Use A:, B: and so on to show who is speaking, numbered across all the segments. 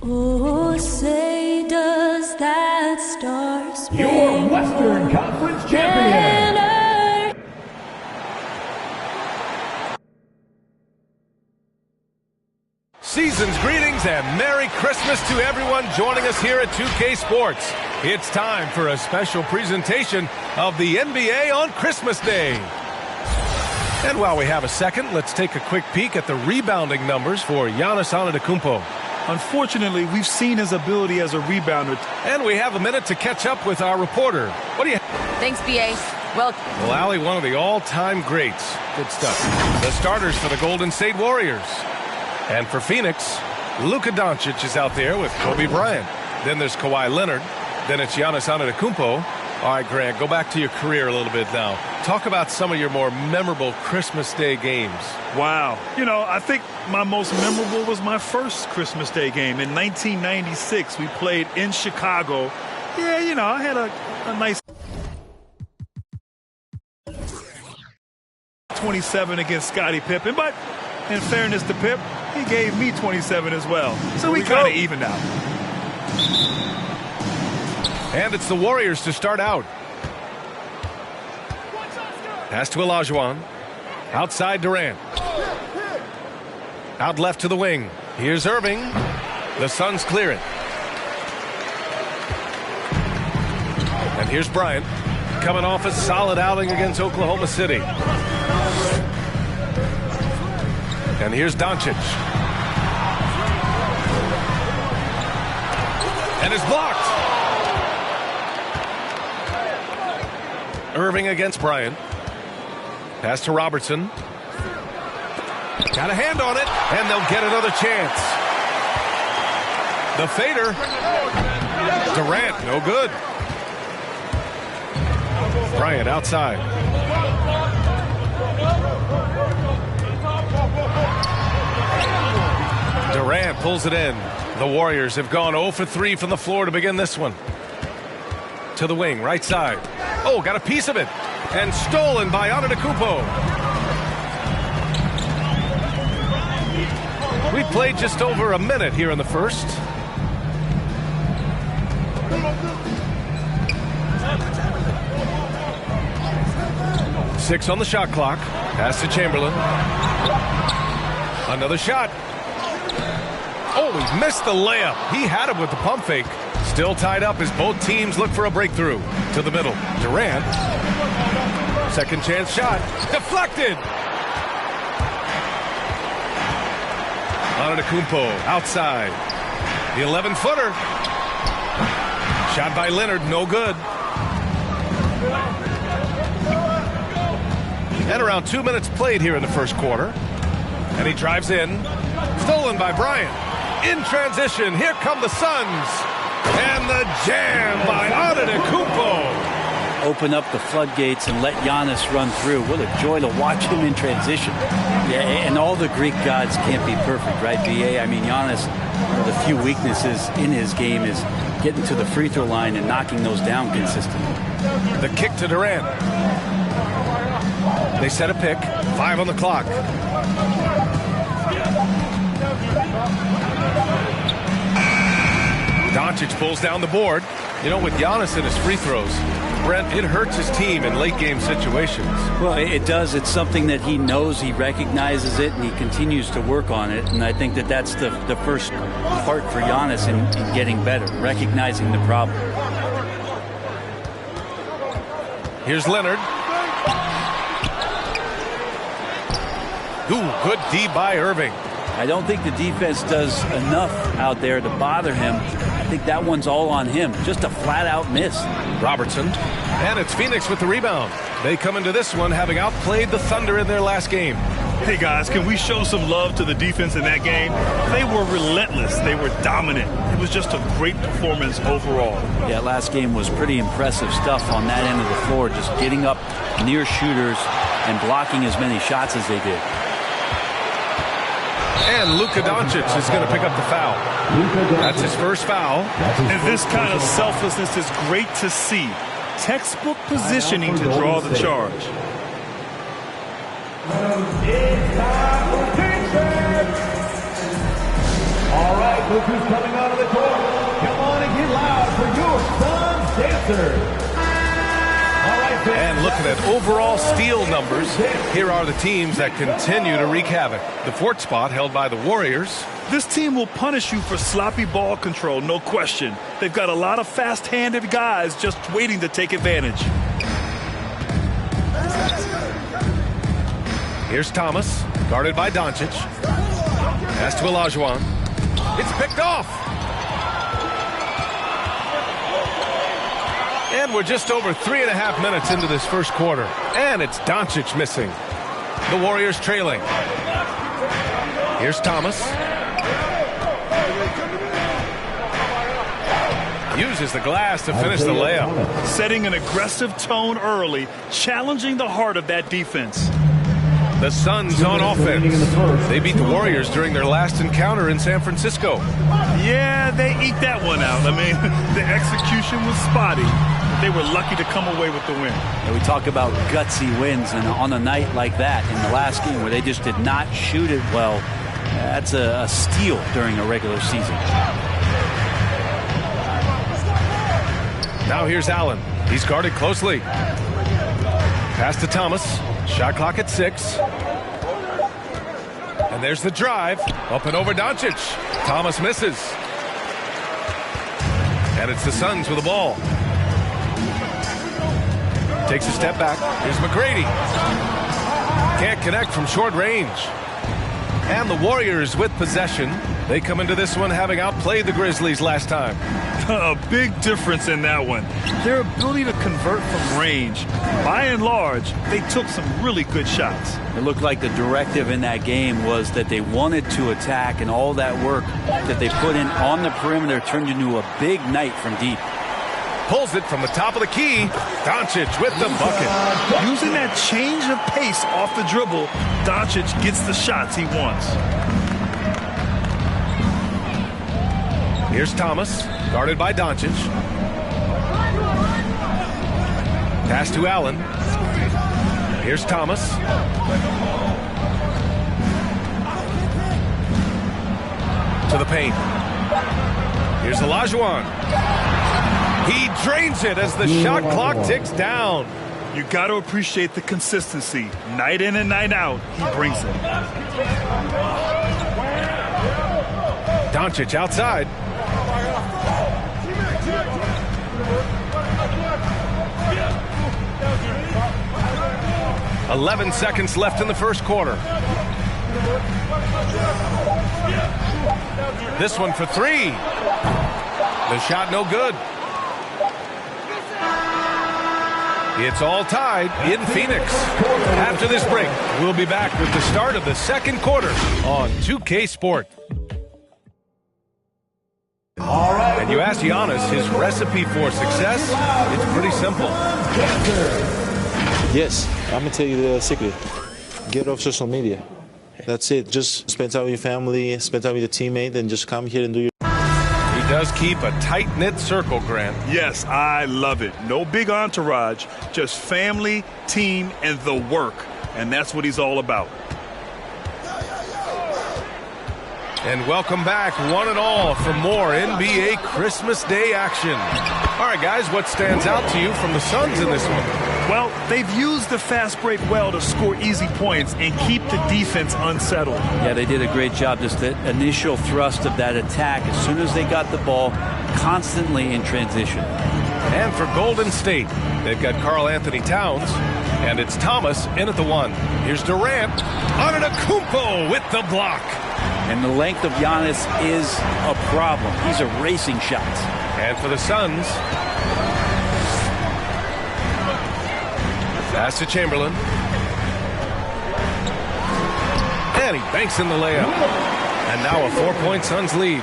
A: Oh, say does that star-spangled
B: Your Western Conference champion.
A: banner.
C: Season's greetings and Merry Christmas to everyone joining us here at 2K Sports. It's time for a special presentation of the NBA on Christmas Day. And while we have a second, let's take a quick peek at the rebounding numbers for Giannis Antetokounmpo.
D: Unfortunately, we've seen his ability as a rebounder.
C: And we have a minute to catch up with our reporter. What do you...
E: Thanks, B.A. Well,
C: Allie, one of the all-time greats. Good stuff. The starters for the Golden State Warriors. And for Phoenix, Luka Doncic is out there with Kobe Bryant. Then there's Kawhi Leonard. Then it's Giannis Antetokounmpo. All right, Grant, go back to your career a little bit now. Talk about some of your more memorable Christmas Day games.
D: Wow. You know, I think my most memorable was my first Christmas Day game. In 1996, we played in Chicago. Yeah, you know, I had a nice 27 against Scottie Pippen. But in fairness to Pip, he gave me 27 as well. So we kind of evened out.
C: And it's the Warriors to start out. Pass to Olajuwon. Outside Durant. Out left to the wing. Here's Irving. The Suns clear it. And here's Bryant. Coming off a solid outing against Oklahoma City. And here's Doncic. And it's blocked. Irving against Bryant. Pass to Robertson. Got a hand on it, and they'll get another chance. The fader. Durant, no good. Bryant outside. Durant pulls it in. The Warriors have gone 0 for 3 from the floor to begin this one. To the wing, right side. Oh, got a piece of it. And stolen by Antetokounmpo. We played just over a minute here in the first. Six on the shot clock. Pass to Chamberlain. Another shot. Oh, he missed the layup. He had it with the pump fake. Still tied up as both teams look for a breakthrough. To the middle. Durant. Second chance shot. Deflected. Antetokounmpo outside. The 11-footer. Shot by Leonard. No good. And around 2 minutes played here in the first quarter. And he drives in. Stolen by Bryant. In transition. Here come the Suns. And the jam by Antetokounmpo.
F: Open up the floodgates and let Giannis run through. What a joy to watch him in transition. Yeah, and all the Greek gods can't be perfect, right, B.A.? I mean, Giannis, one of the few weaknesses in his game is getting to the free throw line and knocking those down consistently.
C: The kick to Durant. They set a pick. 5 on the clock. Doncic pulls down the board. You know, with Giannis and his free throws, Brent, it hurts his team in late-game situations.
F: Well, it does. It's something that he knows, he recognizes it, and he continues to work on it. And I think that that's the first part for Giannis in getting better, recognizing the problem.
C: Here's Leonard. Ooh, good D by Irving.
F: I don't think the defense does enough out there to bother him. I think that one's all on him. Just a flat-out miss.
C: Robertson. And it's Phoenix with the rebound. They come into this one having outplayed the Thunder in their last game.
D: Hey, guys, can we show some love to the defense in that game? They were relentless. They were dominant. It was just a great performance overall.
F: Yeah, last game was pretty impressive stuff on that end of the floor, just getting up near shooters and blocking as many shots as they did.
C: And Luka Doncic is going to pick up the foul. That's his first foul.
D: And this kind of selflessness is great to see. Textbook positioning to draw the charge.
B: All right, look who's coming onto the court. Come on and get loud for your Suns dancers.
C: And looking at overall steal numbers, here are the teams that continue to wreak havoc. The fourth spot held by the Warriors.
D: This team will punish you for sloppy ball control, no question. They've got a lot of fast-handed guys just waiting to take advantage.
C: Here's Thomas, guarded by Doncic. Pass to Olajuwon. It's picked off. And we're just over 3.5 minutes into this first quarter. And it's Doncic missing. The Warriors trailing. Here's Thomas. Uses the glass to finish the layup.
D: Setting an aggressive tone early, challenging the heart of that defense.
C: The Suns on offense. They beat the Warriors during their last encounter in San Francisco.
D: Yeah, they eke that one out. I mean, the execution was spotty. But they were lucky to come away with the win.
F: And we talk about gutsy wins, and on a night like that in the last game where they just did not shoot it well, that's a steal during a regular season.
C: Now here's Allen. He's guarded closely. Pass to Thomas. Shot clock at 6. And there's the drive. Up and over Doncic. Thomas misses. And it's the Suns with the ball. Takes a step back. Here's McGrady. Can't connect from short range. And the Warriors with possession. They come into this one having outplayed the Grizzlies last time.
D: A big difference in that one. Their ability to convert from range. By and large, they took some really good shots.
F: It looked like the directive in that game was that they wanted to attack, and all that work that they put in on the perimeter turned into a big night from deep.
C: Pulls it from the top of the key. Doncic with the bucket.
D: Using that change of pace off the dribble, Doncic gets the shots he wants.
C: Here's Thomas, guarded by Doncic. Pass to Allen. Here's Thomas. To the paint. Here's Olajuwon. He drains it as the shot clock ticks down.
D: You got to appreciate the consistency. Night in and night out, he brings it.
C: Doncic outside. "11 seconds left in the first quarter. This one for 3. The shot no good. It's all tied in Phoenix. After this break, we'll be back with the start of the second quarter on 2K Sport. And you ask Giannis his recipe for success, it's pretty simple.
E: Yes, I'm going to tell you the secret. Get off social media. That's it. Just spend time with your family, spend time with your teammate, and just come here and do your...
C: He does keep a tight-knit circle, Grant.
D: Yes, I love it. No big entourage, just family, team, and the work. And that's what he's all about.
C: And welcome back, one and all, for more NBA Christmas Day action. All right, guys, what stands out to you from the Suns in this one?
D: Well, they've used the fast break well to score easy points and keep the defense unsettled.
F: Yeah, they did a great job. Just the initial thrust of that attack, as soon as they got the ball, constantly in transition.
C: And for Golden State, they've got Karl Anthony Towns, and it's Thomas in at the 1. Here's Durant. Antetokounmpo with the block.
F: And the length of Giannis is a problem. He's erasing shots.
C: And for the Suns, pass to Chamberlain. And he banks in the layup. And now a 4-point Suns lead.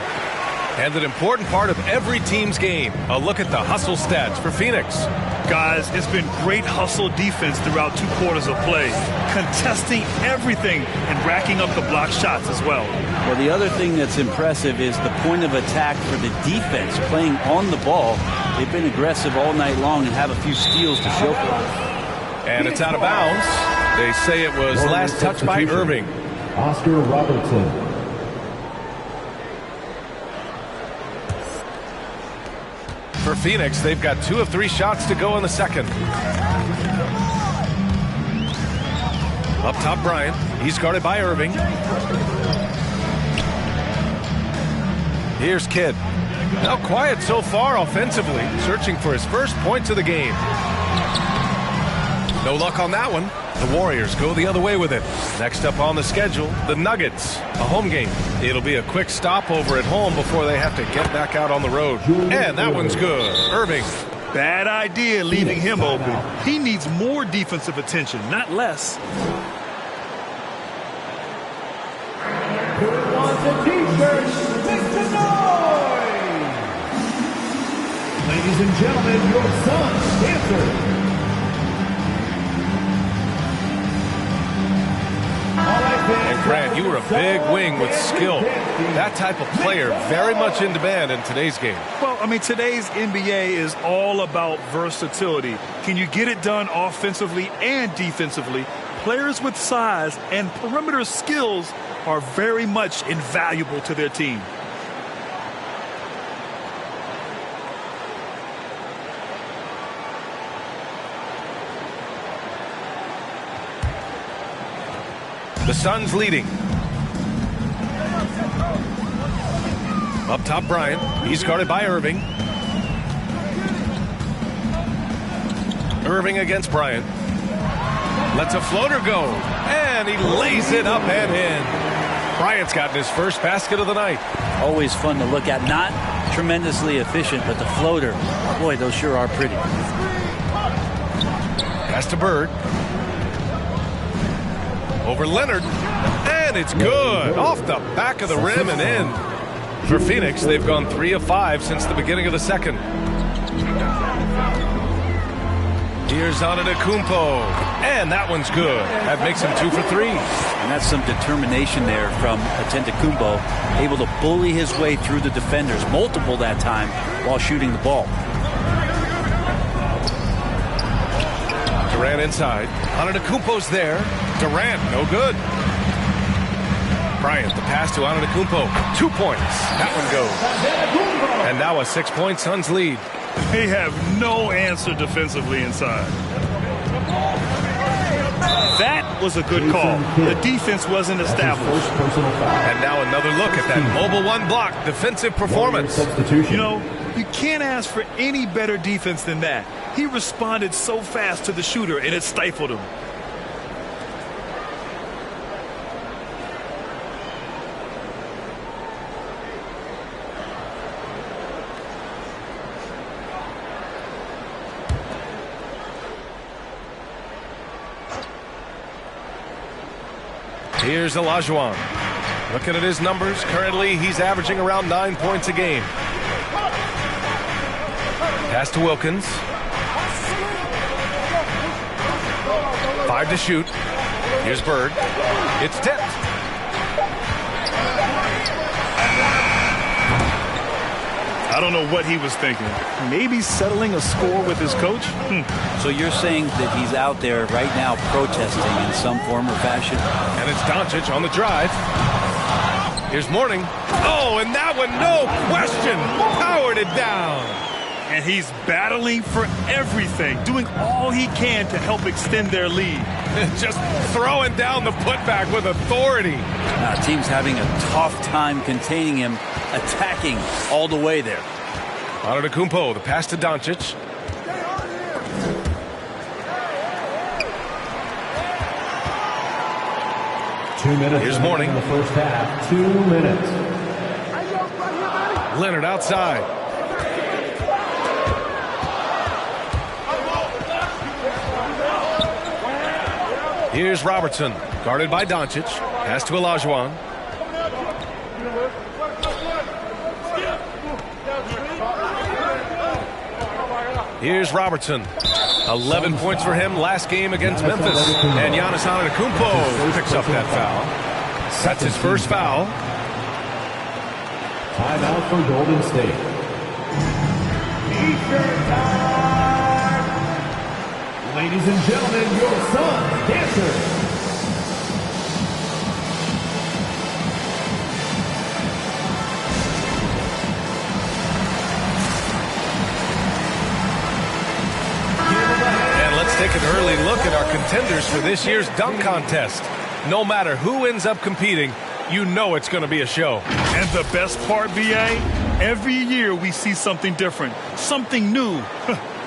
C: And an important part of every team's game. A look at the hustle stats for Phoenix.
D: Guys, it's been great hustle defense throughout 2 quarters of play. Contesting everything and racking up the block shots as well.
F: Well, the other thing that's impressive is the point of attack for the defense playing on the ball. They've been aggressive all night long and have a few steals to show for it.
C: And it's out of bounds. They say it was last touched by Irving.
B: Oscar Robertson.
C: For Phoenix, they've got 2 of 3 shots to go in the second. Up top, Bryant. He's guarded by Irving. Here's Kidd. Now quiet so far offensively, searching for his first points of the game. No luck on that one. The Warriors go the other way with it. Next up on the schedule, the Nuggets, a home game. It'll be a quick stopover at home before they have to get back out on the road. And that one's good. Irving.
D: Bad idea leaving him open. He needs more defensive attention, not less.
B: Who wants a t-shirt? Make some noise! Ladies and gentlemen, your son's dancer.
C: And Grant, you were a big wing with skill. That type of player very much in demand in today's game.
D: Well, I mean, today's NBA is all about versatility. Can you get it done offensively and defensively? Players with size and perimeter skills are very much invaluable to their team.
C: The Suns leading. Up top, Bryant. He's guarded by Irving. Irving against Bryant. Lets a floater go. And he lays it up and in. Bryant's gotten his first basket of the night.
F: Always fun to look at. Not tremendously efficient, but the floater, boy, those sure are pretty.
C: Pass to Bird. Over Leonard, and it's good. Off the back of the rim and in. For Phoenix, they've gone 3 of 5 since the beginning of the second. Here's Antetokounmpo, and that one's good. That makes him 2 for 3.
F: And that's some determination there from Antetokounmpo, able to bully his way through the defenders, multiple that time, while shooting the ball.
C: Durant inside. Antetokounmpo's there. Durant, no good. Bryant, the pass to Antetokounmpo. 2 points. That one goes. And now a 6-point Suns lead.
D: They have no answer defensively inside. That was a good call. The defense wasn't established.
C: And now another look at that mobile one block defensive performance.
D: You know, you can't ask for any better defense than that. He responded so fast to the shooter, and it stifled him.
C: Here's Olajuwon. Looking at his numbers, currently he's averaging around 9 points a game. Pass to Wilkins. 5 to shoot. Here's Bird. It's tipped.
D: I don't know what he was thinking. Maybe settling a score with his coach?
F: So you're saying that he's out there right now protesting in some form or fashion?
C: And it's Doncic on the drive. Here's Mourning. Oh, and that one, no question, powered it down.
D: And he's battling for everything, doing all he can to help extend their lead.
C: Just throwing down the putback with authority.
F: Team's having a tough time containing him, attacking all the way there.
C: Antetokounmpo, the pass to Doncic. Here's Mourning.
B: In the first half, 2 minutes.
C: Leonard outside. Here's Robertson, guarded by Doncic. Pass to Olajuwon. Here's Robertson. 11 points for him last game against Memphis. And Giannis Antetokounmpo picks up that foul. That's his first foul.
B: Timeout for Golden State. T-shirt time! Ladies and gentlemen, your son's dancer.
C: take an early look at our contenders for this year's dunk contest. No matter who ends up competing, you know it's going to be a show.
D: And the best part, BA, every year we see something different, something new.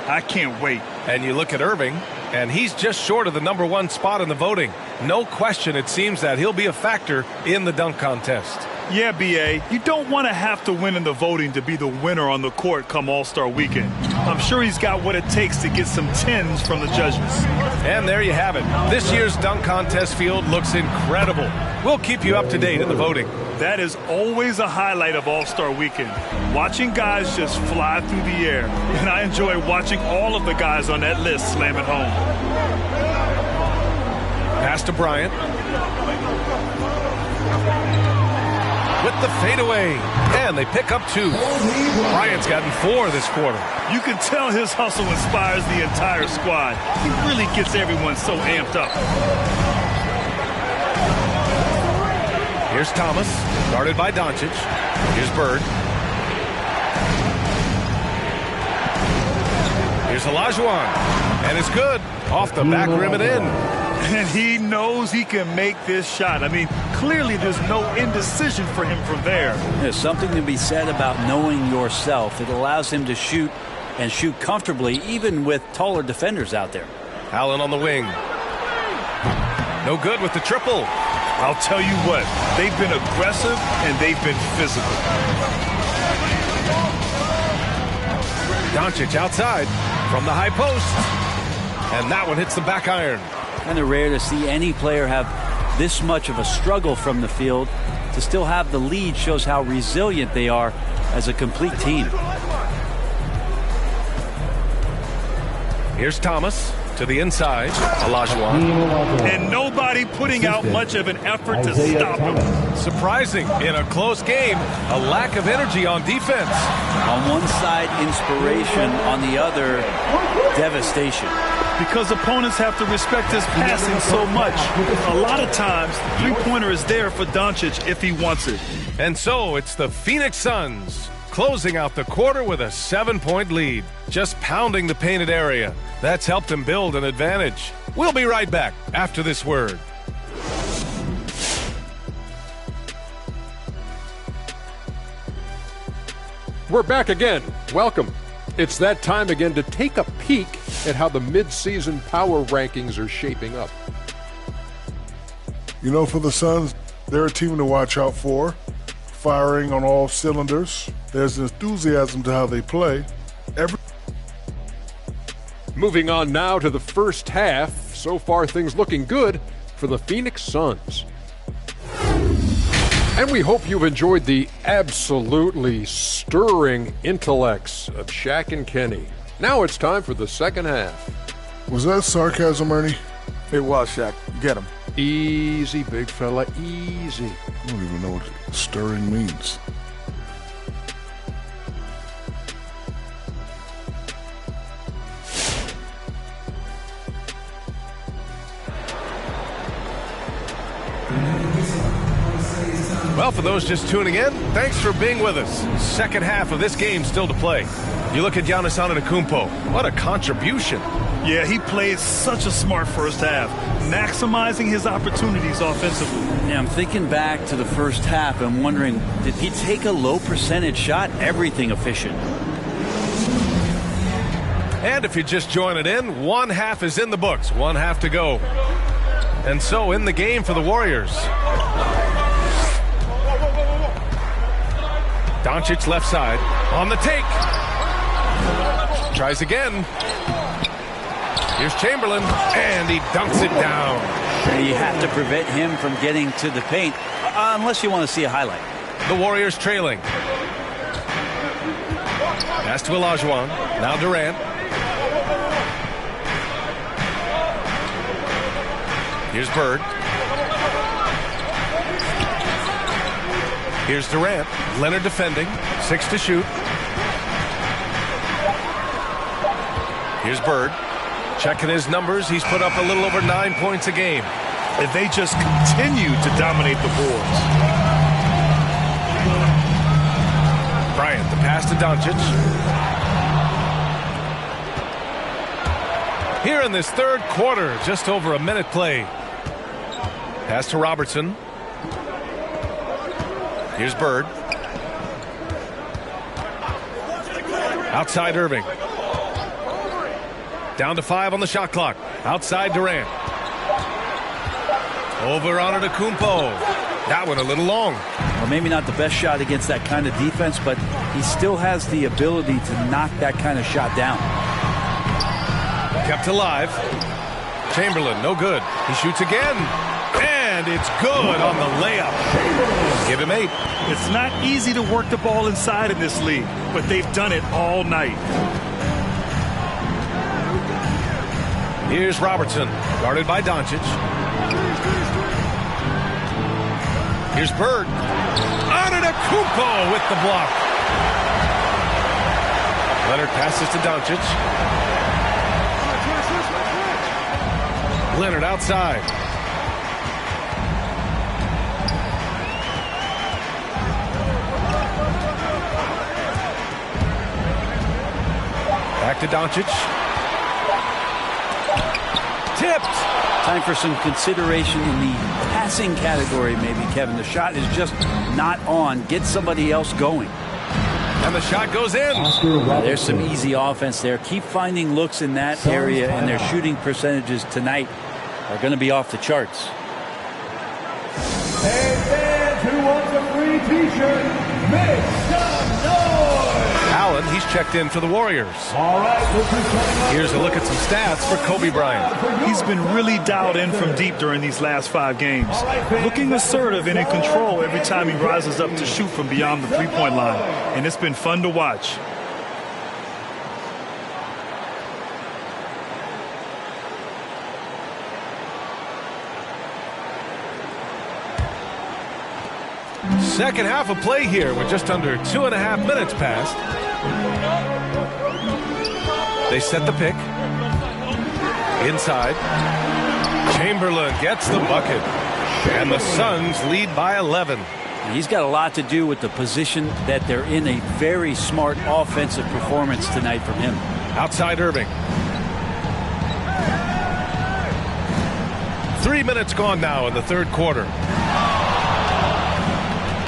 D: I can't wait.
C: And you look at Irving, and he's just short of the #1 spot in the voting. No question, it seems that he'll be a factor in the dunk contest.
D: Yeah, BA, you don't want to have to win in the voting to be the winner on the court come All-Star Weekend. I'm sure he's got what it takes to get some 10s from the judges.
C: And there you have it. This year's dunk contest field looks incredible. We'll keep you up to date in the voting.
D: That is always a highlight of All-Star Weekend. Watching guys just fly through the air. And I enjoy watching all of the guys on that list slam it home.
C: Pass to Bryant. With the fadeaway. And they pick up 2. Bryant's gotten 4 this quarter.
D: You can tell his hustle inspires the entire squad. He really gets everyone so amped up.
C: Here's Thomas, guarded by Doncic. Here's Bird. Here's Olajuwon. And it's good. Off the back rim and in.
D: And he knows he can make this shot. I mean, clearly there's no indecision for him from there.
F: There's something to be said about knowing yourself. It allows him to shoot and shoot comfortably, even with taller defenders out there.
C: Allen on the wing. No good with the triple.
D: I'll tell you what, they've been aggressive and they've been physical.
C: Doncic outside from the high post. And that one hits the back iron.
F: Kind of rare to see any player have this much of a struggle from the field. To still have the lead shows how resilient they are as a complete team.
C: Here's Thomas to the inside. Olajuwon.
D: And nobody putting out much of an effort to stop him.
C: Surprising in a close game, a lack of energy on defense.
F: On one side, inspiration. On the other, devastation.
D: Because opponents have to respect his passing so much. A lot of times, three-pointer is there for Doncic if he wants it.
C: And so it's the Phoenix Suns closing out the quarter with a 7-point lead. Just pounding the painted area. That's helped them build an advantage. We'll be right back after this word.
G: We're back again. Welcome. It's that time again to take a peek at how the mid-season power rankings are shaping up.
H: You know, for the Suns, they're a team to watch out for. Firing on all cylinders. There's enthusiasm to how they play.
G: Moving on now to the first half. So far, things looking good for the Phoenix Suns. And we hope you've enjoyed the absolutely stirring intellects of Shaq and Kenny. Now it's time for the second half.
H: Was that sarcasm, Ernie?
I: It was, Shaq. Get him.
G: Easy, big fella, easy.
H: I don't even know what stirring means.
C: Well, for those just tuning in, thanks for being with us. Second half of this game still to play. You look at Giannis Antetokounmpo. What a contribution.
D: Yeah, he played such a smart first half, maximizing his opportunities offensively.
F: Yeah, I'm thinking back to the first half and wondering, did he take a low percentage shot? Everything efficient.
C: And if you're just joining in, one half is in the books, one half to go. And so in the game for the Warriors. Doncic left side on the take. Tries again. Here's Chamberlain, and he dunks it down.
F: And you have to prevent him from getting to the paint, unless you want to see a highlight.
C: The Warriors trailing. Pass to Olajuwon. Now Durant. Here's Bird. Here's Durant. Leonard defending. 6 to shoot. Here's Bird. Checking his numbers. He's put up a little over 9 points a game.
D: And they just continue to dominate the boards.
C: Bryant, the pass to Doncic. Here in this third quarter, just over a minute played. Pass to Robertson. Here's Bird. Outside Irving. Down to 5 on the shot clock. Outside Durant. Over on Antetokounmpo. That one a little long.
F: Well, maybe not the best shot against that kind of defense, but he still has the ability to knock that kind of shot down.
C: Kept alive. Chamberlain, no good. He shoots again. And it's good on the layup. Give him 8.
D: It's not easy to work the ball inside in this league, but they've done it all night.
C: Here's Robertson, guarded by Doncic. Here's Bird. Antetokounmpo with the block. Leonard passes to Doncic. Leonard outside. Back to Doncic. Tipped.
F: Time for some consideration in the passing category, maybe, Kevin. The shot is just not on. Get somebody else going.
C: And the shot goes in.
F: There's some easy offense there. Keep finding looks in that area, and their shooting percentages tonight are going to be off the charts.
B: Hey, fans who wants a free T-shirt, make some noise!
C: Allen, he's checked in for the Warriors.
B: All right,
C: here's a look at some stats for Kobe Bryant.
D: He's been really dialed in from deep during these last 5 games. Looking assertive and in control every time he rises up to shoot from beyond the three-point line. And it's been fun to watch.
C: Second half of play here with just under 2.5 minutes passed. They set the pick. Inside. Chamberlain gets the bucket. And the Suns lead by 11.
F: He's got a lot to do with the position that they're in. A very smart offensive performance tonight from him.
C: Outside Irving. 3 minutes gone now in the third quarter.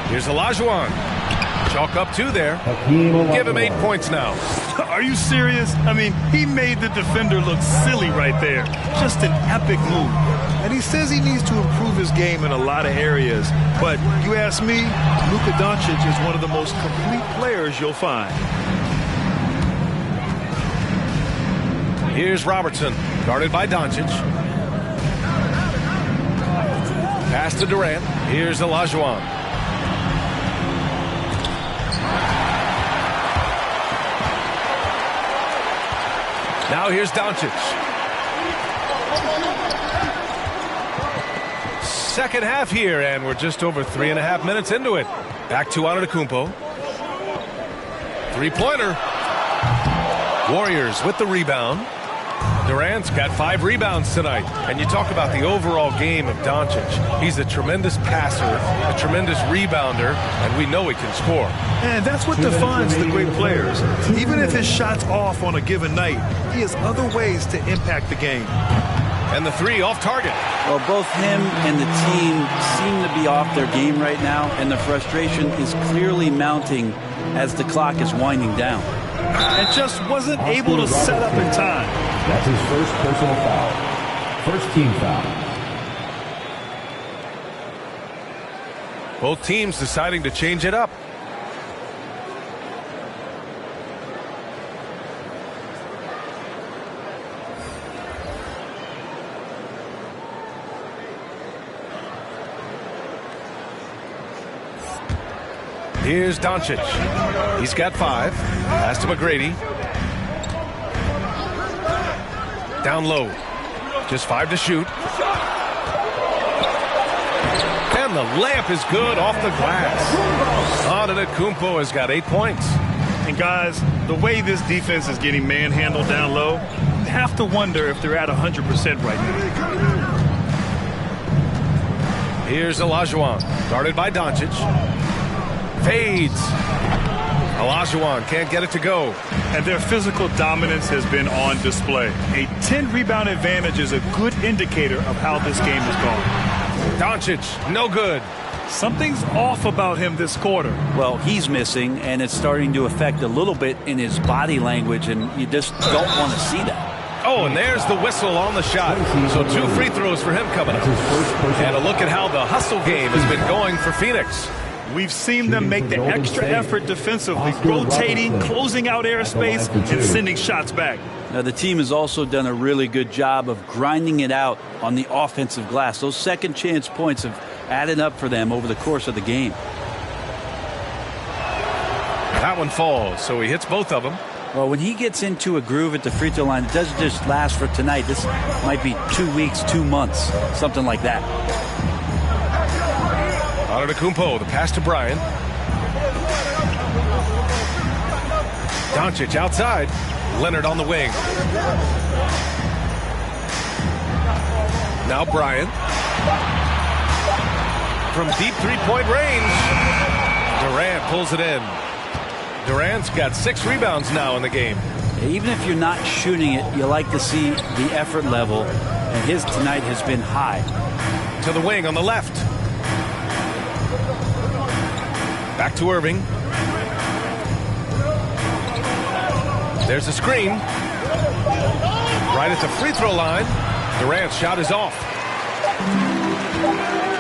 C: Here's Olajuwon. Chalk up 2 there. Give him 8 points now.
D: Are you serious? I mean, he made the defender look silly right there. Just an epic move. And he says he needs to improve his game in a lot of areas. But you ask me, Luka Doncic is one of the most complete players you'll find.
C: Here's Robertson, guarded by Doncic. Pass to Durant. Here's Olajuwon. Now here's Doncic. Second half here, and we're just over 3.5 minutes into it. Back to Antetokounmpo. 3-pointer. Warriors with the rebound. Durant's got 5 rebounds tonight. And you talk about the overall game of Doncic. He's a tremendous passer, a tremendous rebounder, and we know he can score.
D: And that's what defines the great players. Even if his shot's off on a given night, he has other ways to impact the game.
C: And the 3 off target.
F: Well, both him and the team seem to be off their game right now, and the frustration is clearly mounting as the clock is winding down.
D: And just wasn't able to set up in time.
B: That's his first personal foul. First team foul.
C: Both teams deciding to change it up. Here's Doncic. He's got 5. Pass to McGrady. Down low. Just 5 to shoot. And the layup is good off the glass. Antetokounmpo has got 8 points.
D: And guys, the way this defense is getting manhandled down low, you have to wonder if they're at 100% right now.
C: Here's Olajuwon, guarded by Doncic. Fades. Olajuwon can't get it to go.
D: And their physical dominance has been on display. A 10-rebound advantage is a good indicator of how this game has gone.
C: Doncic, no good.
D: Something's off about him this quarter.
F: Well, he's missing, and it's starting to affect a little bit in his body language, and you just don't want to see that.
C: Oh, and there's the whistle on the shot. So 2 free throws for him coming up. And a look at how the hustle game has been going for Phoenix.
D: We've seen them make the extra effort defensively, rotating, closing out airspace, and sending shots back.
F: Now, the team has also done a really good job of grinding it out on the offensive glass. Those second chance points have added up for them over the course of the game.
C: That one falls, so he hits both of them.
F: Well, when he gets into a groove at the free throw line, it doesn't just last for tonight. This might be 2 weeks, 2 months, something like that.
C: Antetokounmpo, the pass to Bryant. Doncic outside. Leonard on the wing. Now Bryant. From deep three-point range. Durant pulls it in. Durant's got 6 rebounds now in the game.
F: Even if you're not shooting it, you like to see the effort level, and his tonight has been high.
C: To the wing on the left. Back to Irving. There's a screen. Right at the free throw line. Durant's shot is off.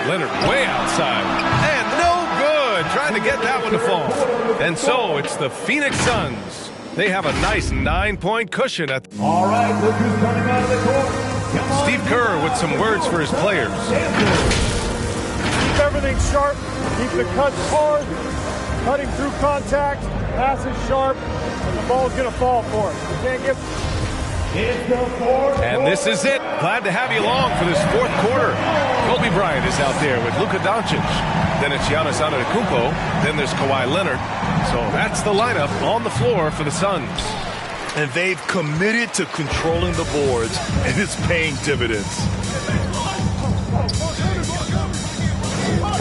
C: Leonard way outside. And no good. Trying to get that one to fall. And so it's the Phoenix Suns. They have a nice 9-point cushion at.
B: All right, look who's coming out of the court.
C: Steve Kerr with some words for his players.
J: Keep everything sharp. Keep the cuts hard. Cutting through contact. Passes sharp. And the ball's going to fall for it. You can't get.
C: And this is it. Glad to have you along for this 4th quarter. Kobe Bryant is out there with Luka Doncic. Then it's Giannis Antetokounmpo. Then there's Kawhi Leonard. So that's the lineup on the floor for the Suns.
D: And they've committed to controlling the boards, and it's paying dividends.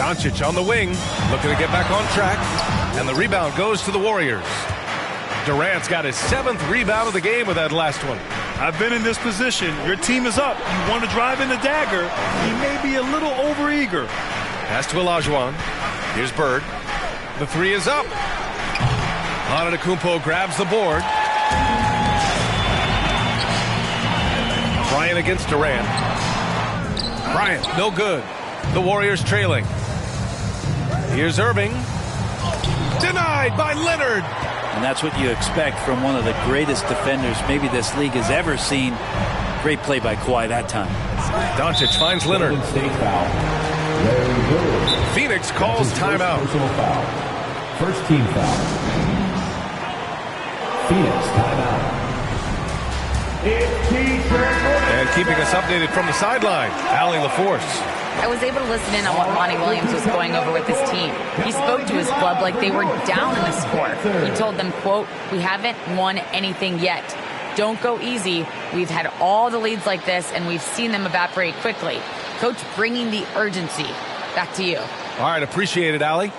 C: Doncic on the wing, looking to get back on track. And the rebound goes to the Warriors. Durant's got his 7th rebound of the game with that last one.
D: I've been in this position. Your team is up. You want to drive in the dagger. He may be a little overeager.
C: Pass to Olajuwon. Here's Bird. The 3 is up. Antetokounmpo grabs the board. Bryant against Durant. Bryant, no good. The Warriors trailing. Here's Irving. Denied by Leonard.
F: And that's what you expect from one of the greatest defenders maybe this league has ever seen. Great play by Kawhi that time.
C: Doncic finds Leonard. Phoenix calls timeout.
B: First team foul. Phoenix timeout.
C: And keeping us updated from the sideline, Allie LaForce.
K: I was able to listen in on what Monty Williams was going over with his team. He spoke to his club like they were down in the score. He told them, quote, "We haven't won anything yet. Don't go easy. We've had all the leads like this, and we've seen them evaporate quickly." Coach bringing the urgency. Back to you.
C: All right, appreciate it, Allie.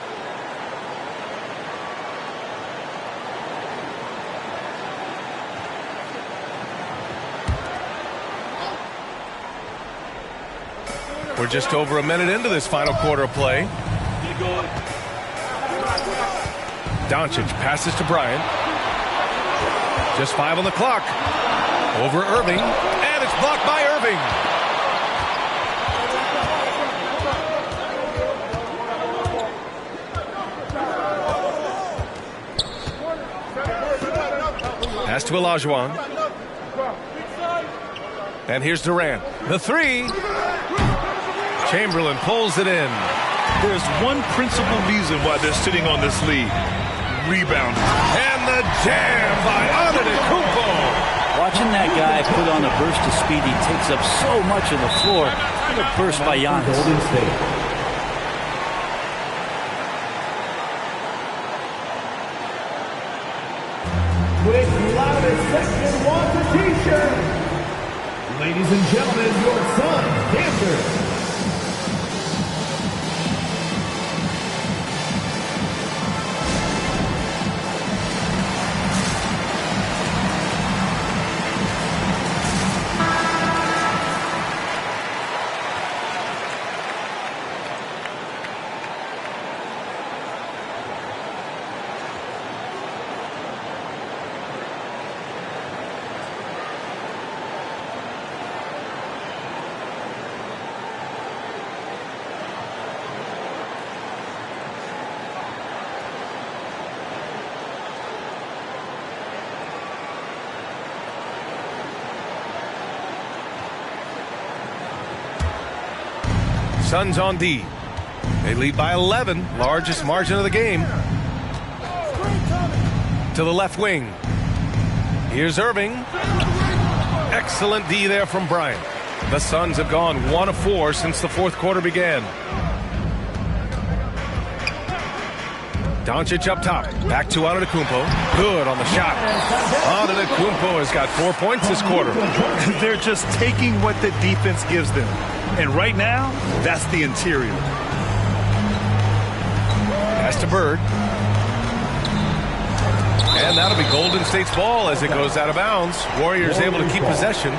C: We're just over a minute into this final quarter of play. Doncic passes to Bryant. Just 5 on the clock. Over Irving. And it's blocked by Irving. Pass to Olajuwon. And here's Durant. The 3. Chamberlain pulls it in.
D: There's one principal reason why they're sitting on this lead. Rebound.
C: And the jam by Antetokounmpo.
F: Watching that guy put on a burst of speed, he takes up so much of the floor. What a burst by Giannis.
B: Golden State. With loudest section wants a t-shirt. Ladies and gentlemen, your Suns dancers.
C: Suns on D. They lead by 11, largest margin of the game. To the left wing. Here's Irving. Excellent D there from Bryant. The Suns have gone 1 of 4 since the fourth quarter began. Doncic up top. Back to Antetokounmpo. Good on the shot. Antetokounmpo has got 4 points this quarter.
D: They're just taking what the defense gives them. And right now, that's the interior.
C: Pass to Bird. And that'll be Golden State's ball as it goes out of bounds. Warriors able to keep possession.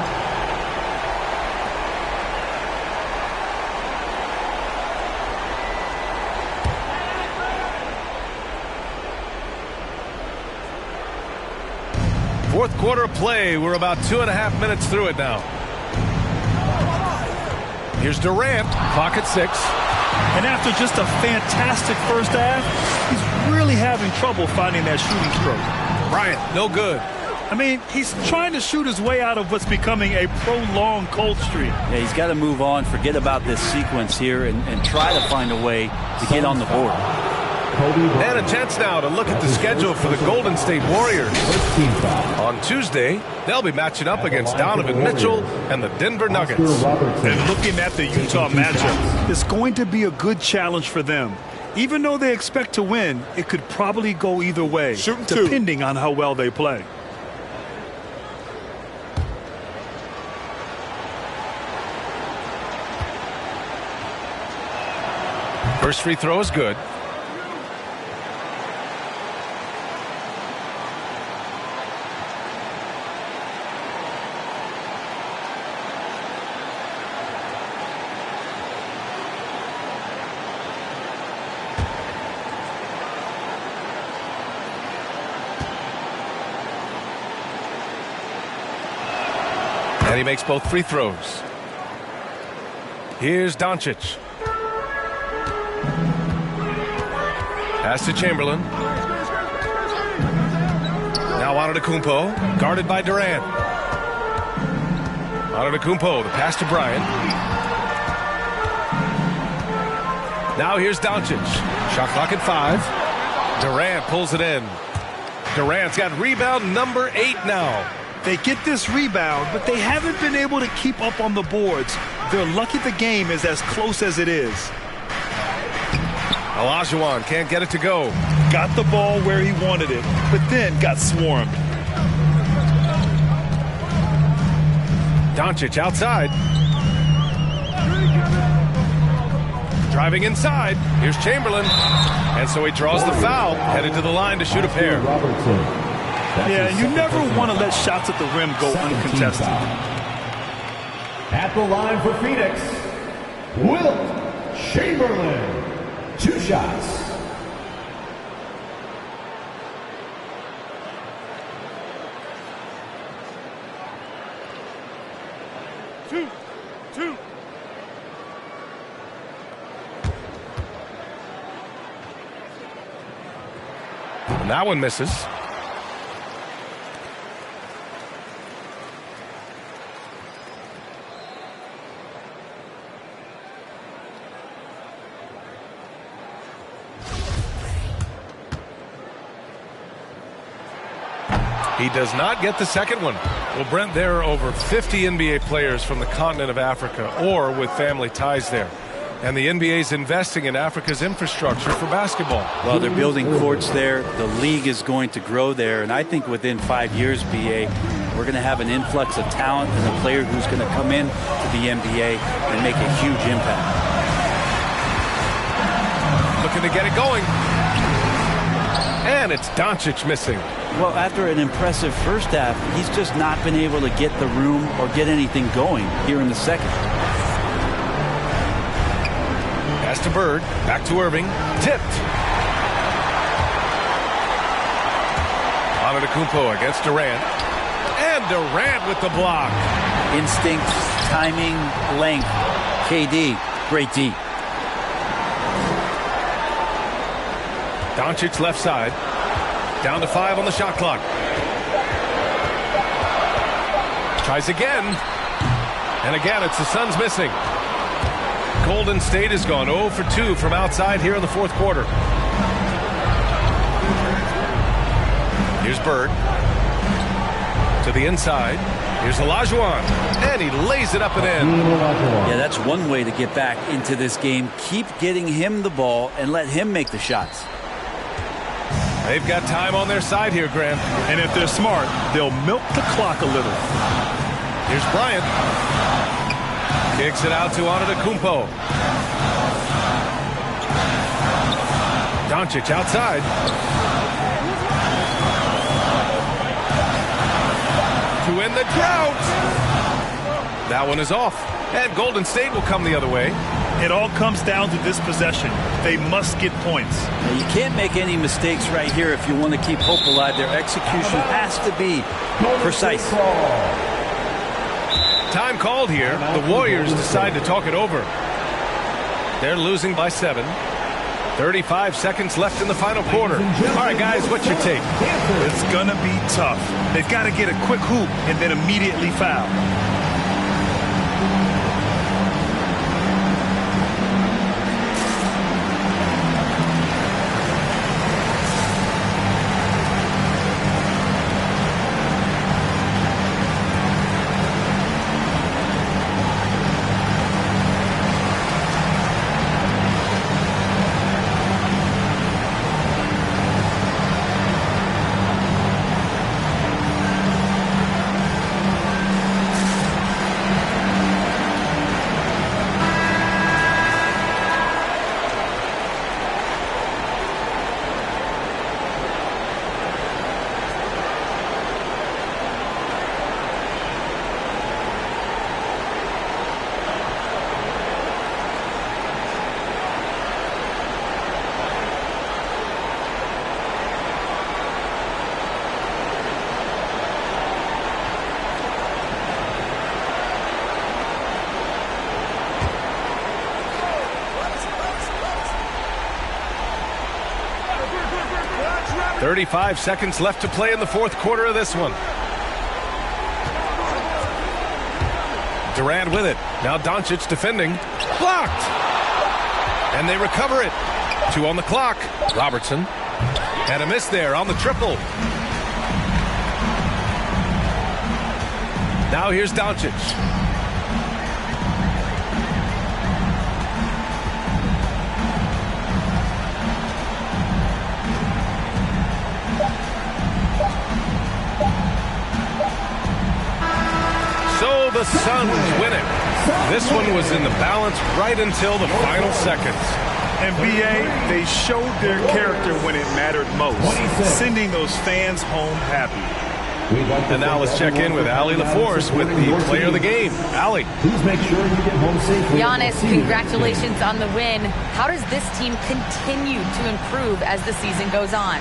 C: Fourth quarter of play. We're about 2.5 minutes through it now. Here's Durant. Clock at 6.
D: And after just a fantastic first half, he's really having trouble finding that shooting stroke.
C: Bryant, no good.
D: I mean, he's trying to shoot his way out of what's becoming a prolonged cold streak.
F: Yeah, he's got to move on, forget about this sequence here, and try to find a way to get on the board.
C: And a chance now to look at the schedule for the Golden State Warriors. On Tuesday, they'll be matching up against Donovan Mitchell and the Denver Nuggets.
D: And looking at the Utah matchup, it's going to be a good challenge for them. Even though they expect to win, it could probably go either way, depending on how well they play.
C: First free throw is good. And he makes both free throws. Here's Doncic. Pass to Chamberlain. Now Antetokounmpo, guarded by Durant. Antetokounmpo, the pass to Bryant. Now here's Doncic. Shot clock at 5. Durant pulls it in. Durant's got rebound number 8 now.
D: They get this rebound, but they haven't been able to keep up on the boards. They're lucky the game is as close as it is.
C: Olajuwon can't get it to go.
D: Got the ball where he wanted it, but then got swarmed.
C: Doncic outside. Driving inside. Here's Chamberlain. And so he draws the foul, headed to the line to shoot a pair.
D: Yeah, you never want to let shots at the rim go uncontested.
B: At the line for Phoenix, Wilt Chamberlain. 2 shots.
D: Two.
C: And that one misses. He does not get the second one. Well, Brent, there are over 50 NBA players from the continent of Africa or with family ties there. And the NBA is investing in Africa's infrastructure for basketball.
F: Well, they're building courts there. The league is going to grow there. And I think within 5 years, BA, we're going to have an influx of talent and a player who's going to come in to the NBA and make a huge impact.
C: Looking to get it going. And it's Doncic missing.
F: Well, after an impressive first half, he's just not been able to get the room or get anything going here in the second.
C: Pass to Bird. Back to Irving. Tipped. Antetokounmpo against Durant. And Durant with the block.
F: Instinct, timing, length. KD, great D.
C: Doncic left side. Down to 5 on the shot clock. Tries again. And again, it's the Suns missing. Golden State has gone 0 for 2 from outside here in the fourth quarter. Here's Bird. To the inside. Here's Olajuwon. And he lays it up and in.
F: Yeah, that's one way to get back into this game. Keep getting him the ball and let him make the shots.
C: They've got time on their side here, Graham.
D: And if they're smart, they'll milk the clock a little.
C: Here's Bryant. Kicks it out to Antetokounmpo. Doncic outside. To end the drought. That one is off. And Golden State will come the other way.
D: It all comes down to this possession. They must get points.
F: Now, you can't make any mistakes right here if you want to keep hope alive. Their execution has to be precise.
C: Time called here. The Warriors decide to talk it over. They're losing by 7. 35 seconds left in the final quarter. All right, guys, what's your take?
D: It's going to be tough. They've got to get a quick hoop and then immediately foul.
C: .35 seconds left to play in the fourth quarter of this one. Durant with it. Now Doncic defending. Blocked! And they recover it. 2 on the clock. Robertson. And a miss there on the triple. Now here's Doncic. So the Suns win it. This one was in the balance right until the final seconds.
D: And BA, they showed their character when it mattered most, sending those fans home happy.
C: And now let's check in with Allie LaForce with the player of the game. Allie.
B: Please make sure you get home safely.
K: Giannis, congratulations on the win. How does this team continue to improve as the season goes on?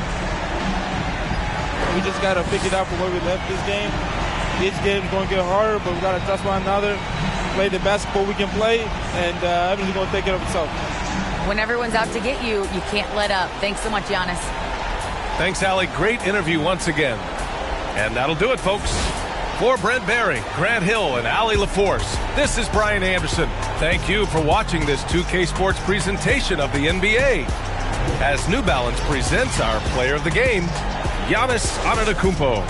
L: We just got to pick it up from where we left this game. Each game is going to get harder, but we got to trust one another, play the basketball we can play, and everything's going to take care of itself.
K: When everyone's out to get you, you can't let up. Thanks so much, Giannis.
C: Thanks, Allie. Great interview once again. And that'll do it, folks. For Brent Barry, Grant Hill, and Allie LaForce, this is Brian Anderson. Thank you for watching this 2K Sports presentation of the NBA. As New Balance presents our player of the game, Giannis Antetokounmpo.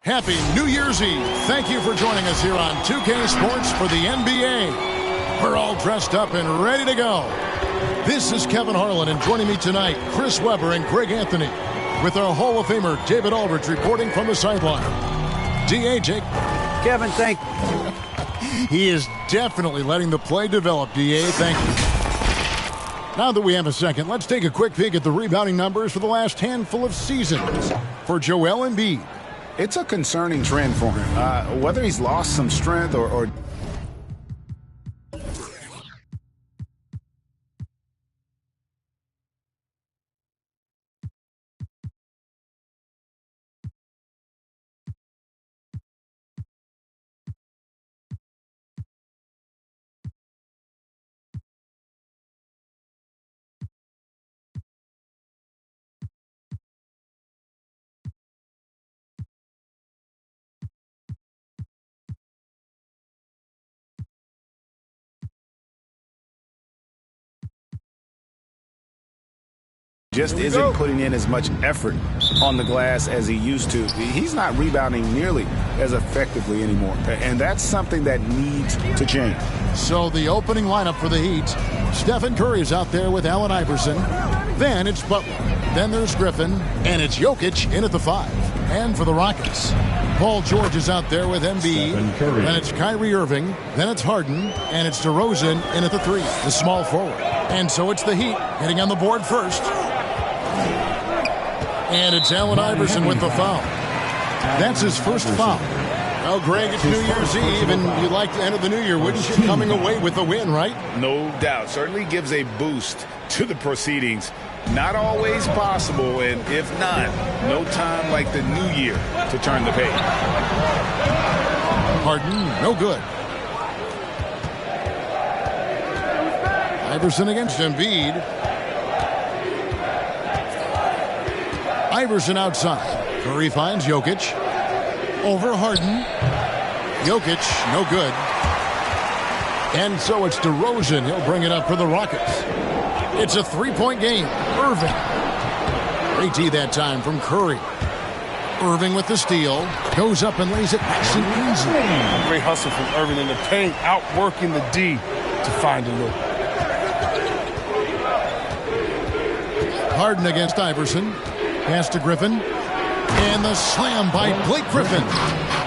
M: Happy New Year's Eve. Thank you for joining us here on 2K Sports for the NBA. We're all dressed up and ready to go. This is Kevin Harlan, and joining me tonight, Chris Webber and Greg Anthony, with our Hall of Famer David Aldridge reporting from the sideline. D.A. Jake.
F: Kevin, thank you.
M: He is definitely letting the play develop, D.A. Thank you. Now that we have a second, let's take a quick peek at the rebounding numbers for the last handful of seasons for Joel Embiid.
N: It's a concerning trend for him. Whether he's lost some strength or just isn't putting in as much effort on the glass as he used to. He's not rebounding nearly as effectively anymore, and that's something that needs to change.
M: So the opening lineup for the Heat, Stephen Curry is out there with Allen Iverson. Then it's Butler. Then there's Griffin, and it's Jokic in at the 5. And for the Rockets, Paul George is out there with Embiid. Then it's Kyrie Irving. Then it's Harden, and it's DeRozan in at the 3, the small forward. And so it's the Heat getting on the board first. And it's Allen Iverson with the foul. That's his first foul. Well, Greg, it's New Year's Eve, and you'd like to enter the new year, wouldn't you? Coming away with a win, right?
O: No doubt. Certainly gives a boost to the proceedings. Not always possible, and if not, no time like the new year to turn the page.
M: Harden, no good. Iverson against Embiid. Iverson outside. Curry finds Jokic. Over Harden. Jokic, no good. And so it's DeRozan. He'll bring it up for the Rockets. It's a 3-point game. Irving. Great D that time from Curry. Irving with the steal. Goes up and lays it nice and easy.
P: Great hustle from Irving in the paint, outworking the D to find a look.
M: Harden against Iverson. Pass to Griffin. And the slam by Blake Griffin.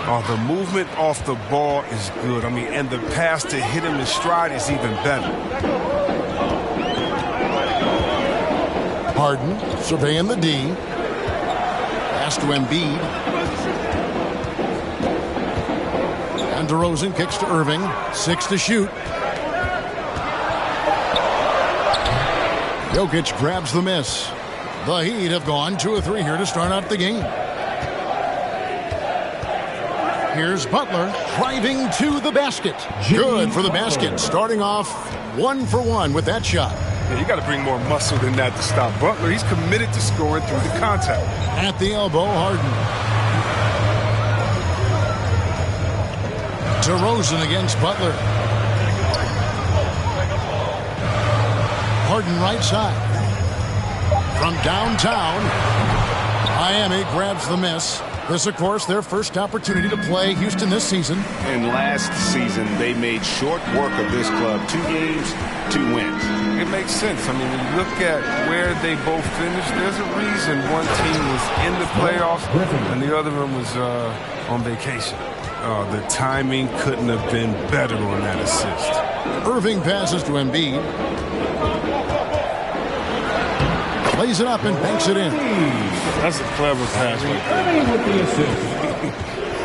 P: Oh, the movement off the ball is good. I mean, and the pass to hit him in stride is even better.
M: Harden surveying the D. Pass to Embiid. And DeRozan kicks to Irving. 6 to shoot. Jokic grabs the miss. The Heat have gone 2 of 3 here to start out the game. Here's Butler driving to the basket. Good for the basket. Starting off 1 for 1 with that shot.
P: Yeah, you got to bring more muscle than that to stop Butler. He's committed to scoring through the contact.
M: At the elbow, Harden. DeRozan against Butler. Harden right side. From downtown, Miami grabs the miss. This, of course, their first opportunity to play Houston this season.
O: And last season, they made short work of this club. 2 games, 2 wins.
P: It makes sense. I mean, when you look at where they both finished, there's a reason one team was in the playoffs and the other one was on vacation. The timing couldn't have been better on that assist.
M: Irving passes to Embiid. Lays it up and banks it in.
P: That's a clever pass right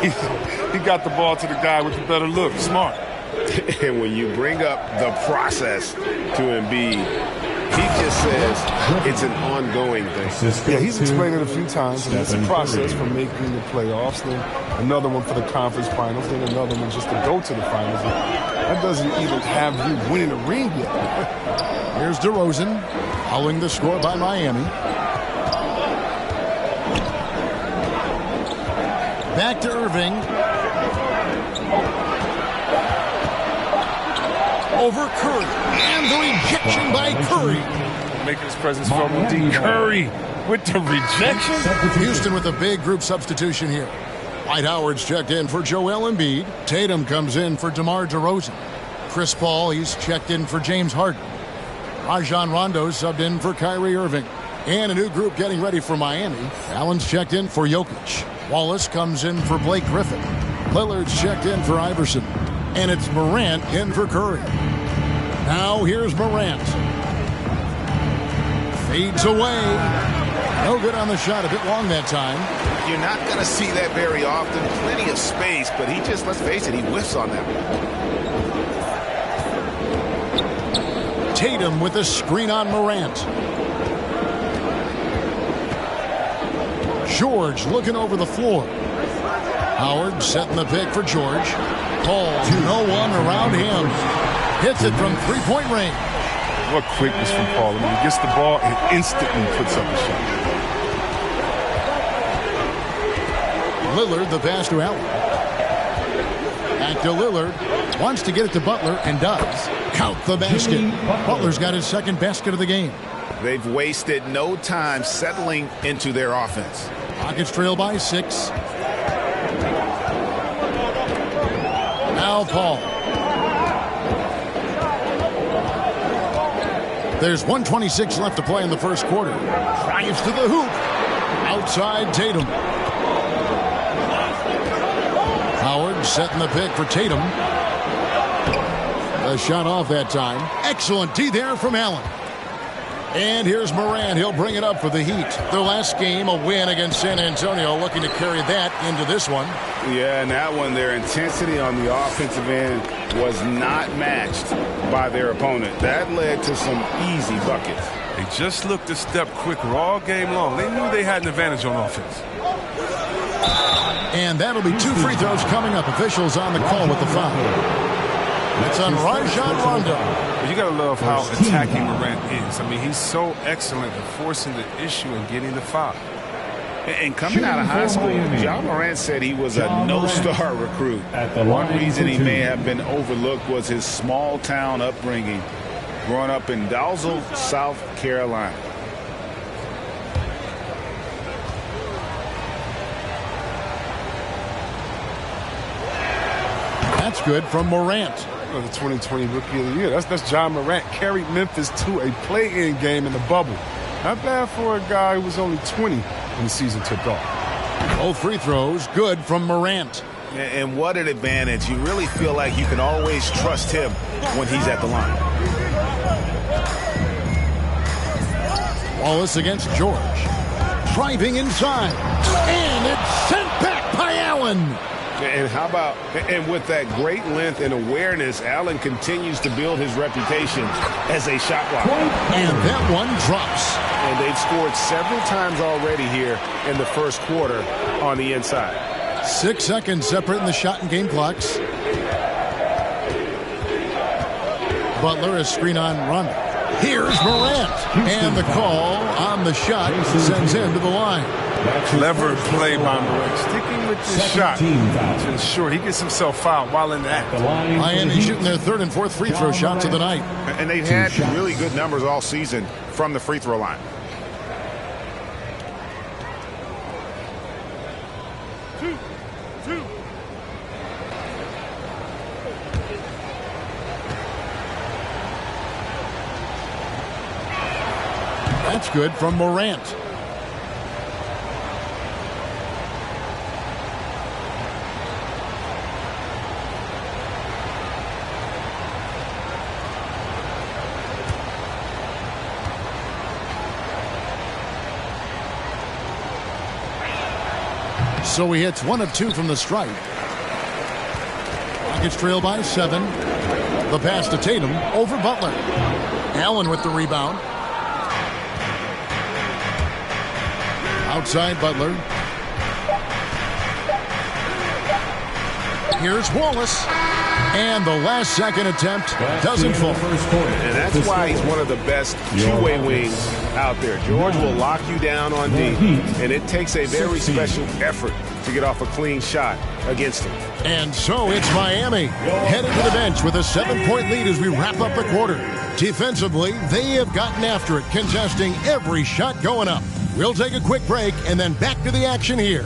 P: there. He got the ball to the guy with the better look. Smart.
O: And when you bring up the process to Embiid, he just says it's an ongoing thing.
P: Yeah, he's explained it a few times. And it's a process from making the playoffs, then another one for the conference finals, then another one just to go to the finals. That doesn't even have you winning a ring yet.
M: Here's DeRozan, following the score by Miami. Back to Irving. Over Curry. And the rejection by Curry.
P: Making his presence felt more deep. Curry with the rejection.
M: Houston with a big group substitution here. Dwight Howard's checked in for Joel Embiid. Tatum comes in for DeMar DeRozan. Chris Paul, he's checked in for James Harden. Rajon Rondo subbed in for Kyrie Irving. And a new group getting ready for Miami. Allen's checked in for Jokic. Wallace comes in for Blake Griffin. Lillard's checked in for Iverson. And it's Morant in for Curry. Now here's Morant. Fades away. No good on the shot. A bit long that time.
O: You're not going to see that very often. Plenty of space, but he just, let's face it, he whiffs on that one.
M: Tatum with a screen on Morant. George looking over the floor. Howard setting the pick for George. Paul, no one around him. Hits it from three-point range.
P: What quickness from Paul. I mean, he gets the ball and instantly puts up a shot.
M: Lillard, the pass to Allen. Back to Lillard. Wants to get it to Butler and does. Count the basket. Butler's got his second basket of the game.
O: They've wasted no time settling into their offense.
M: Rockets trail by 6. Now Paul. There's 1:26 left to play in the first quarter. Drives to the hoop. Outside Tatum. Howard setting the pick for Tatum. A shot off that time. Excellent D there from Allen. And here's Morant. He'll bring it up for the Heat. Their last game, a win against San Antonio, looking to carry that into this one.
O: Yeah, and that one, their intensity on the offensive end was not matched by their opponent. That led to some easy buckets.
P: They just looked a step quicker all game long. They knew they had an advantage on offense.
M: And that'll be 2 free throws coming up. Officials on the call with the foul. It's on Rajon Rondo.
P: You got to love how attacking Morant is. I mean, he's so excellent at forcing the issue and getting the foul.
O: And coming out of high school, Ja Morant said he was a no-star recruit. One reason he may have been overlooked was his small-town upbringing, growing up in Dalzell, South Carolina.
M: That's good from Morant.
P: The 2020 Rookie of the Year. That's Ja Morant. Carried Memphis to a play-in game in the bubble. Not bad for a guy who was only 20 when the season took off.
M: Both free throws good from Morant.
O: And what an advantage. You really feel like you can always trust him when he's at the line.
M: Wallace against George. Driving inside. And it's sent back by Allen.
O: And how about, and with that great length and awareness, Allen continues to build his reputation as a shot blocker.
M: And that one drops.
O: And they've scored several times already here in the first quarter on the inside.
M: 6 seconds separating the shot and game clocks. Butler, a screen on Rondo. Here's Morant. And the call on the shot sends him to the line.
P: Clever play by Morant. Sticking with the shot to ensure he gets himself fouled while in the act.
M: Miami shooting their third and fourth free throw shots of the night.
O: And they've had really good numbers all season from the free throw line.
M: That's good from Morant. So he hits 1 of 2 from the stripe. Rockets trail by 7. The pass to Tatum over Butler. Allen with the rebound. Outside Butler. Here's Wallace. And the last second attempt doesn't fall.
O: And that's why he's one of the best two-way wings out there. George will lock you down on D, and it takes a very special effort to get off a clean shot against him.
M: And so it's Miami headed to the bench with a 7-point lead as we wrap up the quarter. Defensively, they have gotten after it, contesting every shot going up. We'll take a quick break and then back to the action here.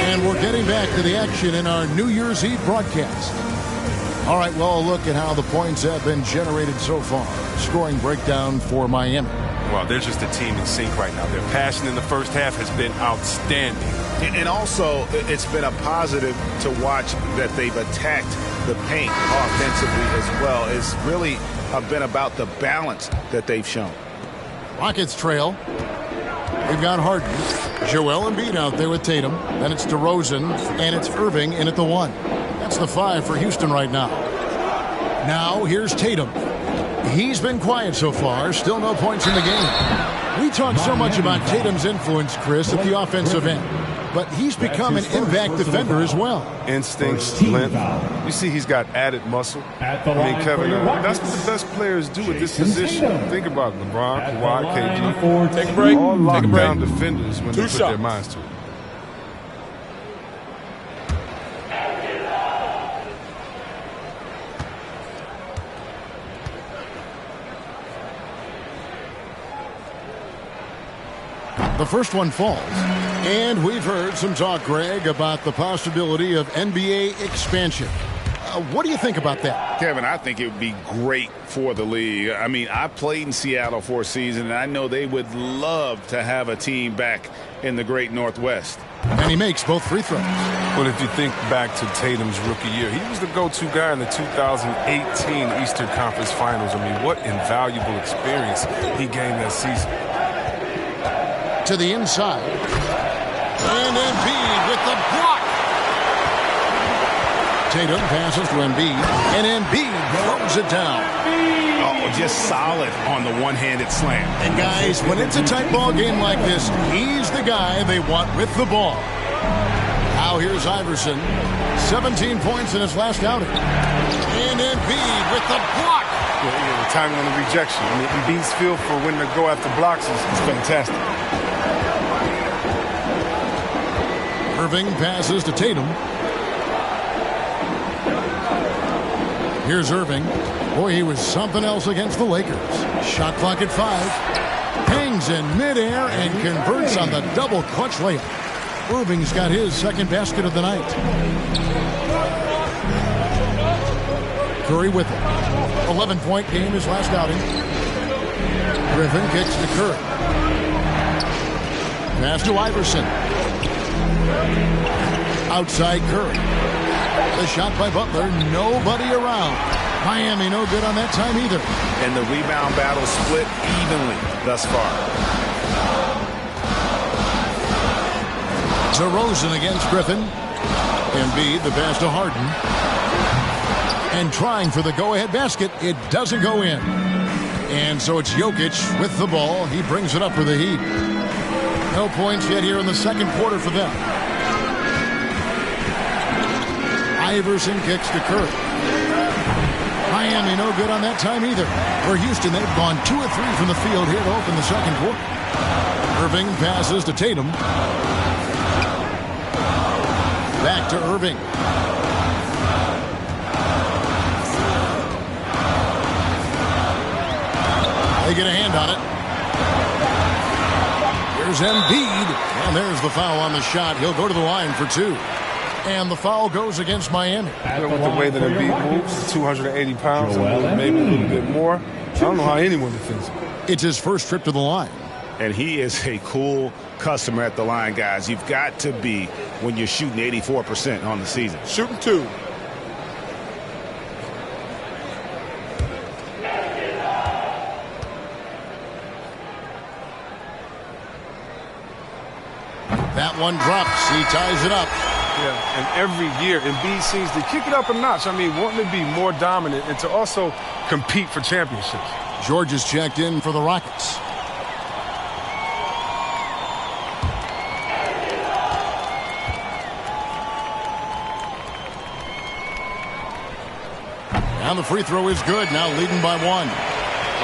M: And we're getting back to the action in our New Year's Eve broadcast. All right, well, look at how the points have been generated so far. Scoring breakdown for Miami.
Q: Well, they're just a team in sync right now. Their passion in the first half has been outstanding.
O: And also, it's been a positive to watch that they've attacked the paint offensively as well. It's really been about the balance that they've shown.
M: Rockets trail. We've got Harden. Joel Embiid out there with Tatum. Then it's DeRozan, and it's Irving in at the 1. That's the 5 for Houston right now. Now here's Tatum. He's been quiet so far. Still no points in the game. We talk so much about Tatum's influence, Chris, at the offensive end. But he's become an impact defender as well.
Q: Instincts, length. You see he's got added muscle. I mean, Kevin, that's what the best players do at this position. Think about LeBron, Kawhi, KD.
G: Take a break.
Q: All lockdown defenders when they put their minds to it.
M: The first one falls. And we've heard some talk, Greg, about the possibility of NBA expansion. What do you think about that?
O: Kevin, I think it would be great for the league. I mean, I played in Seattle for a season, and I know they would love to have a team back in the great Northwest.
M: And he makes both free throws.
Q: Well, if you think back to Tatum's rookie year, he was the go-to guy in the 2018 Eastern Conference Finals. I mean, what invaluable experience he gained that season.
M: To the inside. And Embiid with the block. Tatum passes to Embiid, and Embiid throws it down.
O: Oh, just solid on the one-handed slam.
M: And guys, when it's a tight ball game like this, he's the guy they want with the ball. Now here's Iverson. 17 points in his last outing. And Embiid with the block.
Q: The timing on the rejection. I mean, Embiid's feel for when to go after blocks is fantastic.
M: Irving passes to Tatum. Here's Irving. Boy, he was something else against the Lakers. Shot clock at 5. Hangs in midair and converts on the double clutch layup. Irving's got his second basket of the night. Curry with it. 11-point game his last outing. Griffin kicks to Curry. Pass to Iverson. Outside Curry. The shot by Butler. Nobody around. Miami no good on that time either.
O: And the rebound battle split evenly thus far.
M: DeRozan against Griffin. Embiid the pass to Harden. And trying for the go-ahead basket. It doesn't go in. And so it's Jokic with the ball. He brings it up for the Heat. No points yet here in the second quarter for them. Iverson kicks to Curry. Miami no good on that time either. For Houston, they've gone 2 of 3 from the field here to open the second quarter. Irving passes to Tatum. Back to Irving. They get a hand on it. Here's Embiid. And there's the foul on the shot. He'll go to the line for 2. And the foul goes against Miami.
Q: With the way that Embiid moves, 280 pounds, maybe a little bit more. I don't know how anyone defends him.
M: It's his first trip to the line.
O: And he is a cool customer at the line, guys. You've got to be when you're shooting 84% on the season.
P: Shooting 2.
M: That one drops. He ties it up.
Q: Yeah, and every year Embiid seems to kick it up a notch. I mean, wanting to be more dominant and to also compete for championships.
M: George is checked in for the Rockets. And the free throw is good, now leading by 1.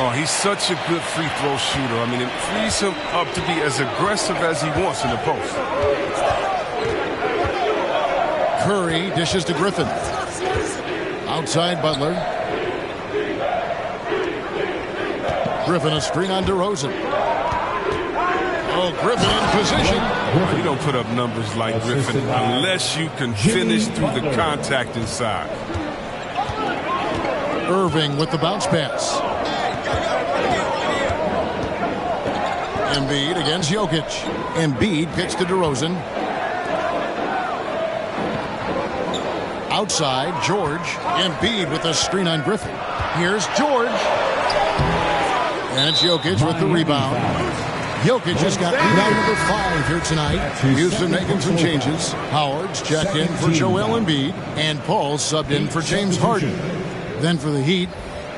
Q: Oh, he's such a good free throw shooter. I mean, it frees him up to be as aggressive as he wants in the post.
M: Curry dishes to Griffin. Outside Butler. Griffin a screen on DeRozan. Oh, Griffin in position.
Q: You don't put up numbers like Griffin unless you can finish through the contact inside.
M: Irving with the bounce pass. Embiid against Jokic. Embiid pitch to DeRozan. Outside, George. Embiid with a screen on Griffin. Here's George. And it's Jokic with the rebound. Jokic has got rebound number 5 here tonight. Houston making some changes. Howard's checked in for Joel Embiid. And Paul subbed in for James Harden. Then for the Heat,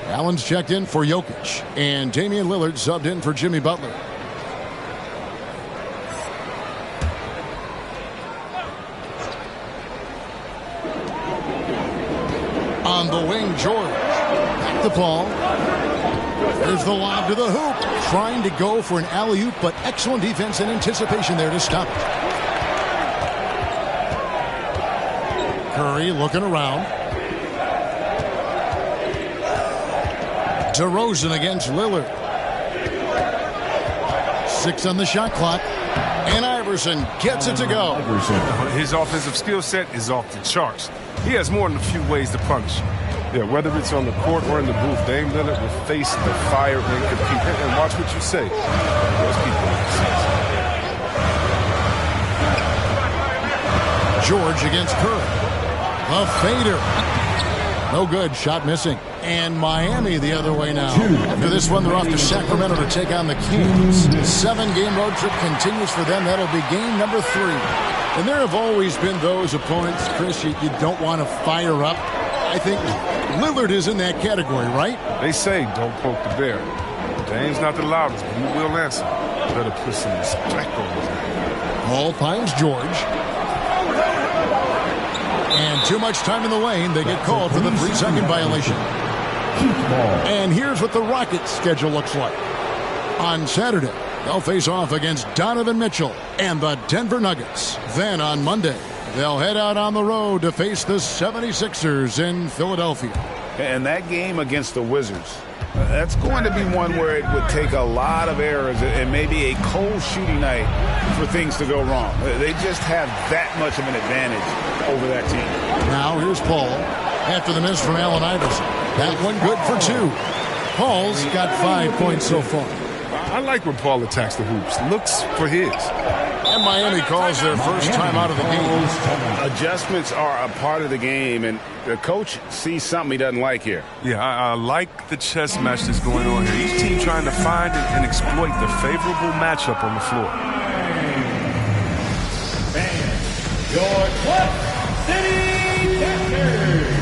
M: Allen's checked in for Jokic. And Damian Lillard subbed in for Jimmy Butler. On the wing, George. Back to Paul. There's the lob to the hoop. Trying to go for an alley-oop, but excellent defense and anticipation there to stop it. Curry looking around. DeRozan against Lillard. 6 on the shot clock. And Iverson gets it to go.
Q: His offensive skill set is off the charts. He has more than a few ways to punish. Yeah, whether it's on the court or in the booth, Dame Lillard will face the fire and compete. And watch what you say. Those people.
M: George against Curry. A fader. No good. Shot missing. And Miami the other way now. After this one, they're off to Sacramento to take on the Kings. 7-game road trip continues for them. That'll be game number 3. And there have always been those opponents, Chris, you don't want to fire up. I think Lillard is in that category, right?
Q: They say don't poke the bear. Dame's not the loudest, but he will answer. Better put some respect on his name.
M: Paul finds George. And too much time in the lane. They get called for the 3-second violation. And here's what the Rockets' schedule looks like. On Saturday, they'll face off against Donovan Mitchell and the Denver Nuggets. Then on Monday, they'll head out on the road to face the 76ers in Philadelphia.
O: And that game against the Wizards, that's going to be one where it would take a lot of errors and maybe a cold shooting night for things to go wrong. They just have that much of an advantage over that team.
M: Now here's Paul after the miss from Allen Iverson. That one good for 2. Paul's got 5 points so far.
Q: I like when Paul attacks the hoops. Looks for his.
M: And Miami calls their first time out of the game.
O: Adjustments are a part of the game, and the coach sees something he doesn't like here.
Q: Yeah, I like the chess match that's going on here. Each team trying to find and exploit the favorable matchup on the floor.
B: And your Clutch City Captors.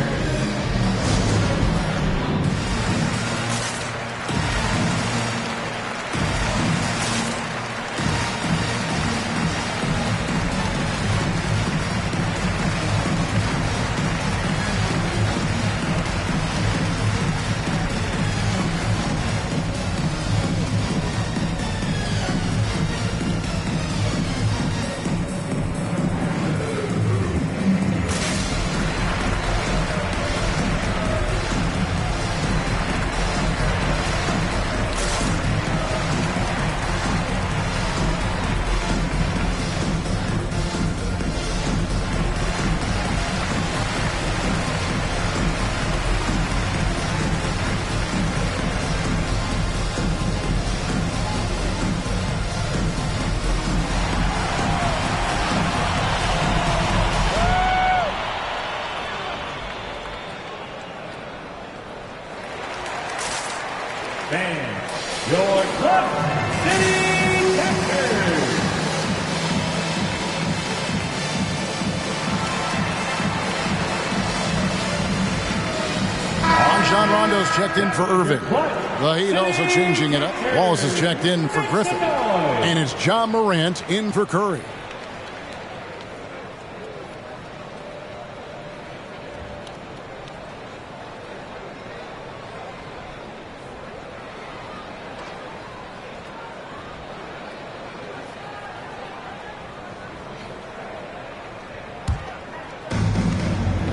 M: Rondo's checked in for Irving. The Heat also changing it up. Wallace is checked in for Griffin. And it's John Morant in for Curry.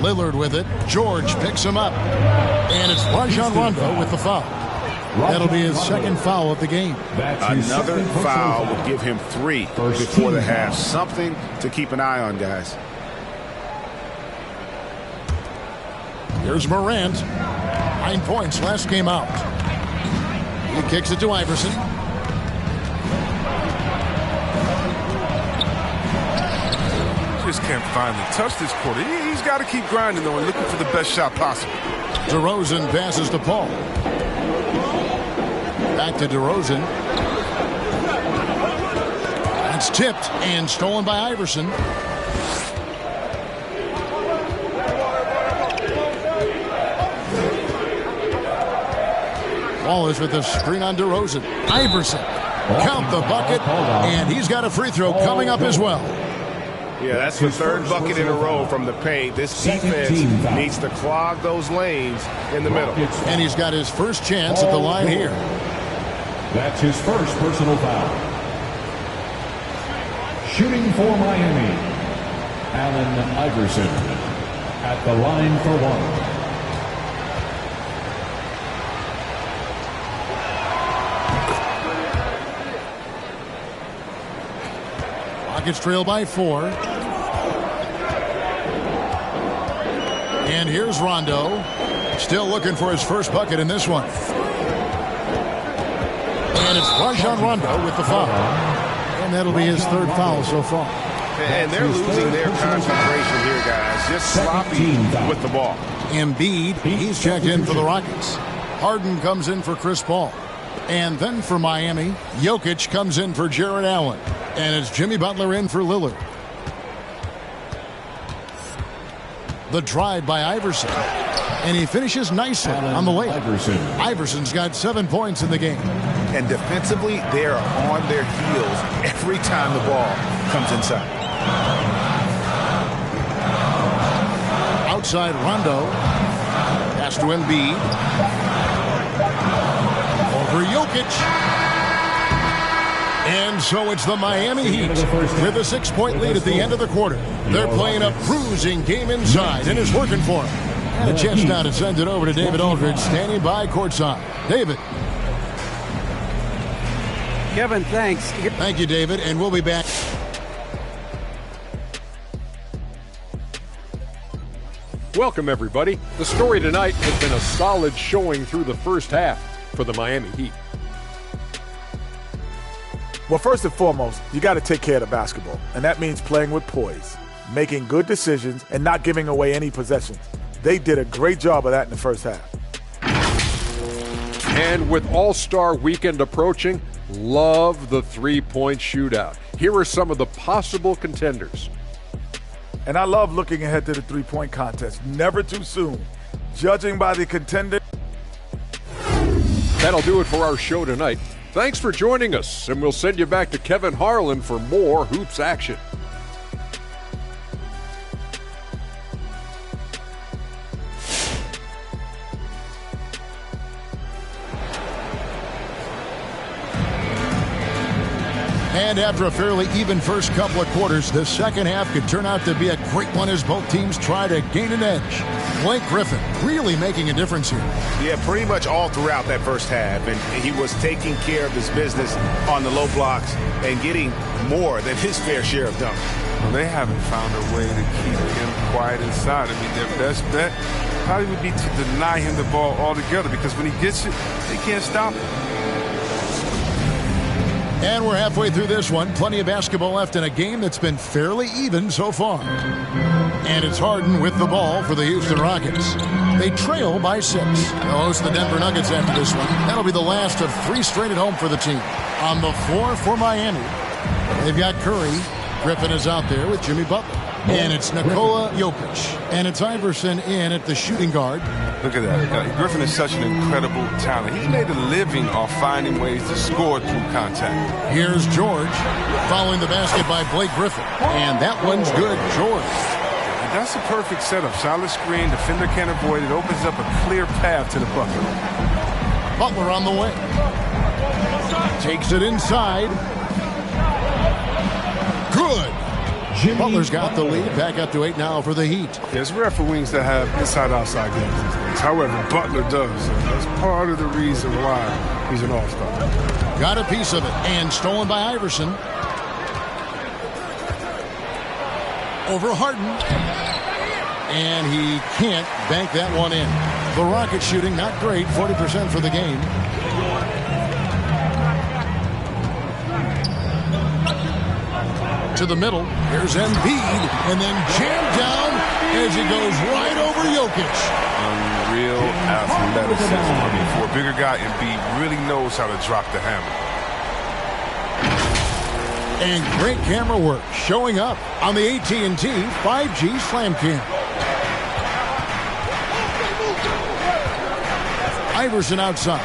M: Lillard with it. George picks him up. And it's Rajon Rondo with the foul. That'll be his second foul of the game.
N: Another foul would give him 3 before the half. Something to keep an eye on, guys.
M: Here's Morant. 9 points last game out. He kicks it to Iverson.
Q: Just can't finally touch this quarter. He's got to keep grinding, though, and looking for the best shot possible.
M: DeRozan passes to Paul. Back to DeRozan. That's tipped and stolen by Iverson. Wallace with the screen on DeRozan. Iverson. Count the bucket, and he's got a free throw coming up as well.
N: Yeah, that's the third bucket in a row from the paint. This defense needs to clog those lanes in the middle.
M: And he's got his first chance at the line here.
B: That's his first personal foul. Shooting for Miami, Allen Iverson at the line for one.
M: Rockets trail by 4. And here's Rondo. Still looking for his first bucket in this one. And it's Rajon Rondo with the foul. And that'll be his third foul so far.
N: And they're losing their concentration here, guys. Just sloppy with the ball.
M: Embiid, he's checked in for the Rockets. Harden comes in for Chris Paul. And then for Miami, Jokic comes in for Jarrett Allen. And it's Jimmy Butler in for Lillard. The drive by Iverson. And he finishes nicely on the layup. Iverson's got 7 points in the game.
N: And defensively, they are on their heels every time the ball comes inside.
M: Outside Rondo. Pass to Embiid. Over Jokic. And so it's the Miami Heat with a 6-point lead at the end of the quarter. They're playing a bruising game inside, and it's working for them. And a chance now to send it over to David Aldridge, standing by courtside. David.
F: Kevin, thanks.
M: Thank you, David, and we'll be back.
G: Welcome, everybody. The story tonight has been a solid showing through the first half for the Miami Heat.
I: Well, first and foremost, you got to take care of the basketball, and that means playing with poise, making good decisions, and not giving away any possessions. They did a great job of that in the first half.
G: And with All-Star Weekend approaching, love the three-point shootout. Here are some of the possible contenders.
I: And I love looking ahead to the three-point contest. Never too soon. Judging by the contender.
G: That'll do it for our show tonight. Thanks for joining us, and we'll send you back to Kevin Harlan for more Hoops action.
M: And after a fairly even first couple of quarters, the second half could turn out to be a great one as both teams try to gain an edge. Blake Griffin really making a difference here.
N: Yeah, pretty much all throughout that first half. And he was taking care of his business on the low blocks and getting more than his fair share of dunks.
Q: Well, they haven't found a way to keep him quiet inside. I mean, their best bet probably would be to deny him the ball altogether, because when he gets it, they can't stop him.
M: And we're halfway through this one. Plenty of basketball left in a game that's been fairly even so far. And it's Harden with the ball for the Houston Rockets. They trail by 6. They'll host the Denver Nuggets after this one. That'll be the last of 3 straight at home for the team. On the floor for Miami, they've got Curry. Griffin is out there with Jimmy Butler. And it's Nikola Jokic. And it's Iverson in at the shooting guard.
Q: Look at that. Griffin is such an incredible talent. He's made a living off finding ways to score through contact.
M: Here's George following the basket by Blake Griffin. And that one's good. George.
Q: That's a perfect setup. Solid screen. Defender can't avoid it. Opens up a clear path to the bucket.
M: Butler on the way. Takes it inside. Good. Butler's got the lead. Back up to 8 now for the Heat.
Q: Yeah, it's rare for wings to have inside-outside games these days. However, Butler does. That's part of the reason why he's an all-star.
M: Got a piece of it. And stolen by Iverson. Over Harden. And he can't bank that one in. The Rockets shooting not great. 40% for the game. To the middle. Here's Embiid. And then jammed down as he goes right over Jokic.
Q: Unreal athleticism. I mean, for a bigger guy, Embiid really knows how to drop the hammer.
M: And great camera work showing up on the AT&T 5G Slam Cam. Iverson outside.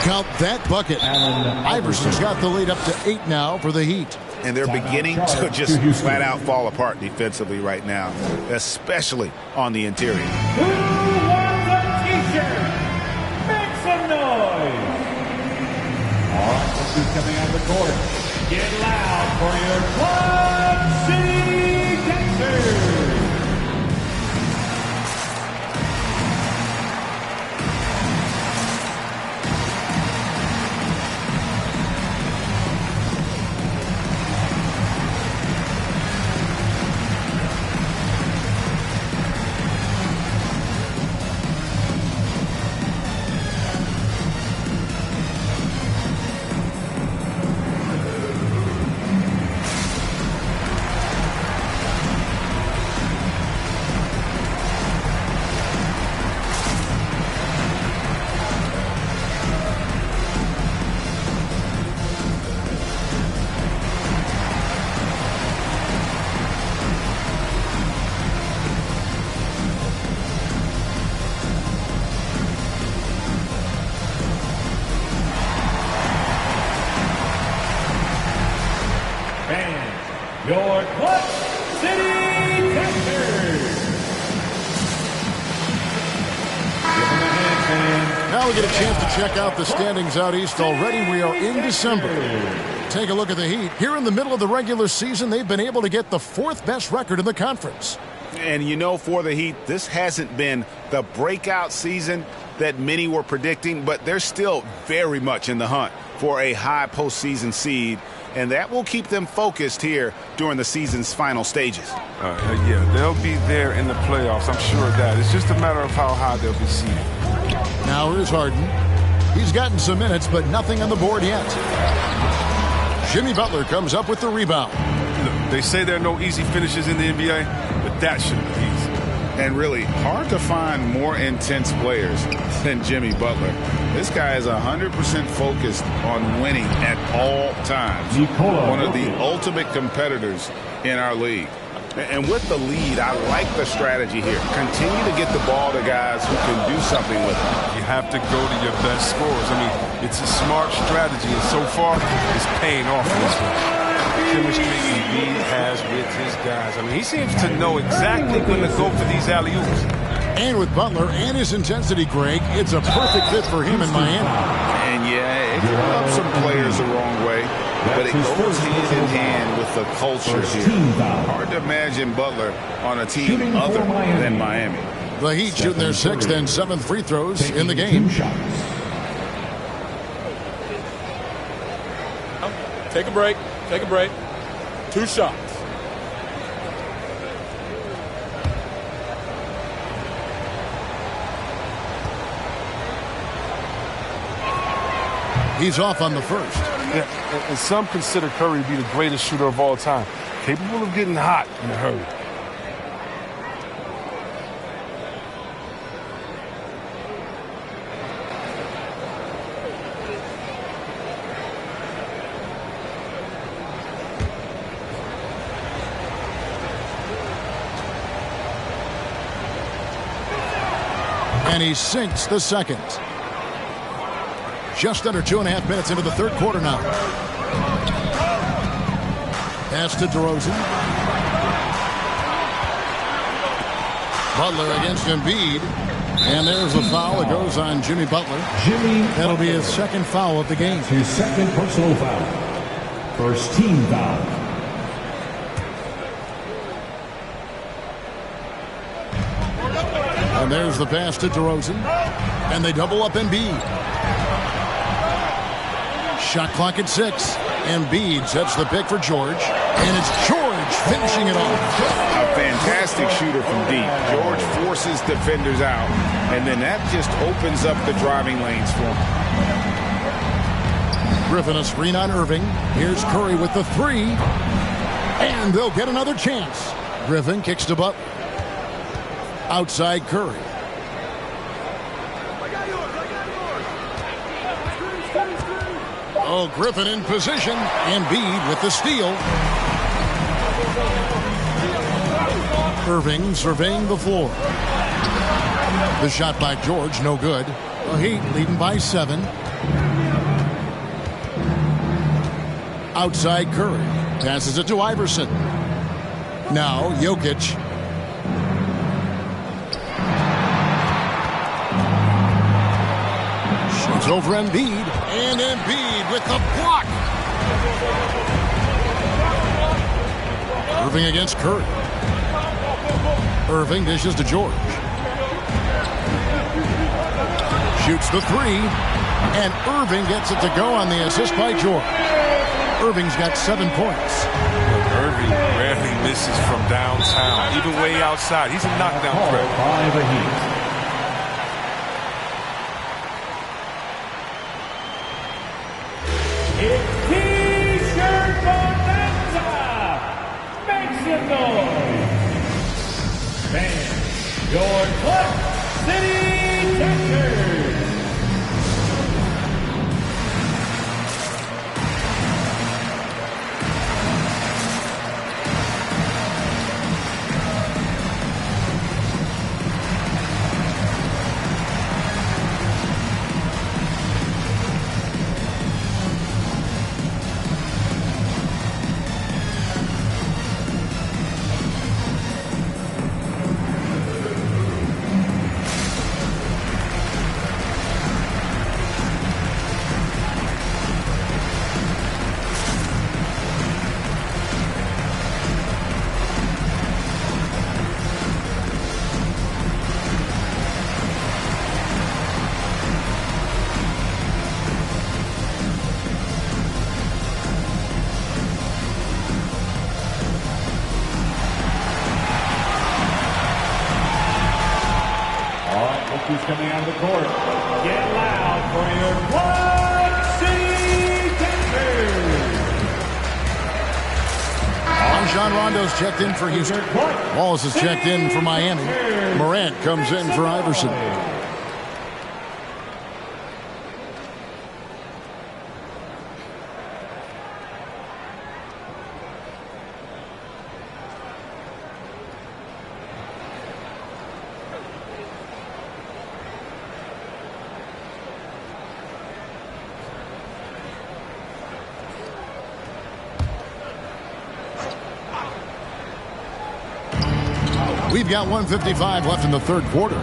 M: Count that bucket. Iverson's got the lead up to 8 now for the Heat.
N: And they're beginning to just flat out fall apart defensively right now, especially on the interior.
B: Who wants a t-shirt? Make some noise. All right, let's be coming out of the court. Get loud for your Club City Dancers. Your Club City Dancers.
M: Now we get a chance to check out the standings out east already. We are in December. Take a look at the Heat. Here in the middle of the regular season, they've been able to get the 4th best record in the conference.
N: And you know, for the Heat, this hasn't been the breakout season that many were predicting, but they're still very much in the hunt for a high postseason seed. And that will keep them focused here during the season's final stages.
Q: Yeah, they'll be there in the playoffs. I'm sure of that. It's just a matter of how high they'll be seeded.
M: Now here's Harden. He's gotten some minutes, but nothing on the board yet. Jimmy Butler comes up with the rebound.
Q: Look, they say there are no easy finishes in the NBA, but that should be easy.
N: And really, hard to find more intense players than Jimmy Butler. This guy is 100% focused on winning at all times. One of the ultimate competitors in our league. And with the lead, I like the strategy here. Continue to get the ball to guys who can do something with it.
Q: You have to go to your best scorers. I mean, it's a smart strategy, and so far, it's paying off in this one. Chemistry Embiid has with his guys. I mean, he seems to know exactly when to go for these alley-oops.
M: And with Butler and his intensity, Greg, it's a perfect fit for him in Miami.
N: And yeah, it can rub some players the wrong way, but it goes hand in hand with the culture here. Hard to imagine Butler on a team other than Miami.
M: The Heat shooting their 6th and 7th free throws in the game.
I: Take a break. Take a break. 2 shots.
M: He's off on the first.
Q: Yeah, and some consider Curry to be the greatest shooter of all time, capable of getting hot in a hurry.
M: And he sinks the second. Just under 2.5 minutes into the third quarter now. Pass to DeRozan. Butler against Embiid. And there's a foul. It goes on Jimmy Butler. That'll be his second foul of the game.
B: His second personal foul. First team foul.
M: And there's the pass to DeRozan. And they double up Embiid. Shot clock at 6. Embiid sets the pick for George. And it's George finishing it off.
N: A fantastic shooter from deep. George forces defenders out. And then that just opens up the driving lanes for him.
M: Griffin a screen on Irving. Here's Curry with the 3. And they'll get another chance. Griffin kicks to Butler. Outside Curry. Oh, Griffin in position. Embiid with the steal. Irving surveying the floor. The shot by George, no good. The Heat leading by 7. Outside Curry. Passes it to Iverson. Now Jokic. Shoots over Embiid. And Embiid with the block. Irving against Curry. Irving dishes to George. Shoots the 3. And Irving gets it to go on the assist by George. Irving's got 7 points.
Q: Irving rarely misses from downtown, even way outside. He's a knockdown threat.
B: By the Heat. It's T-shirt bonanza. Make some noise. Fans, your Clutch City Texans. Who's coming out of the court? Get loud for your Clutch City Texans.
M: Rajon Rondo's checked in for Houston. Wallace is checked in for Miami. Morant comes in for Iverson. We've got 1:55 left in the third quarter.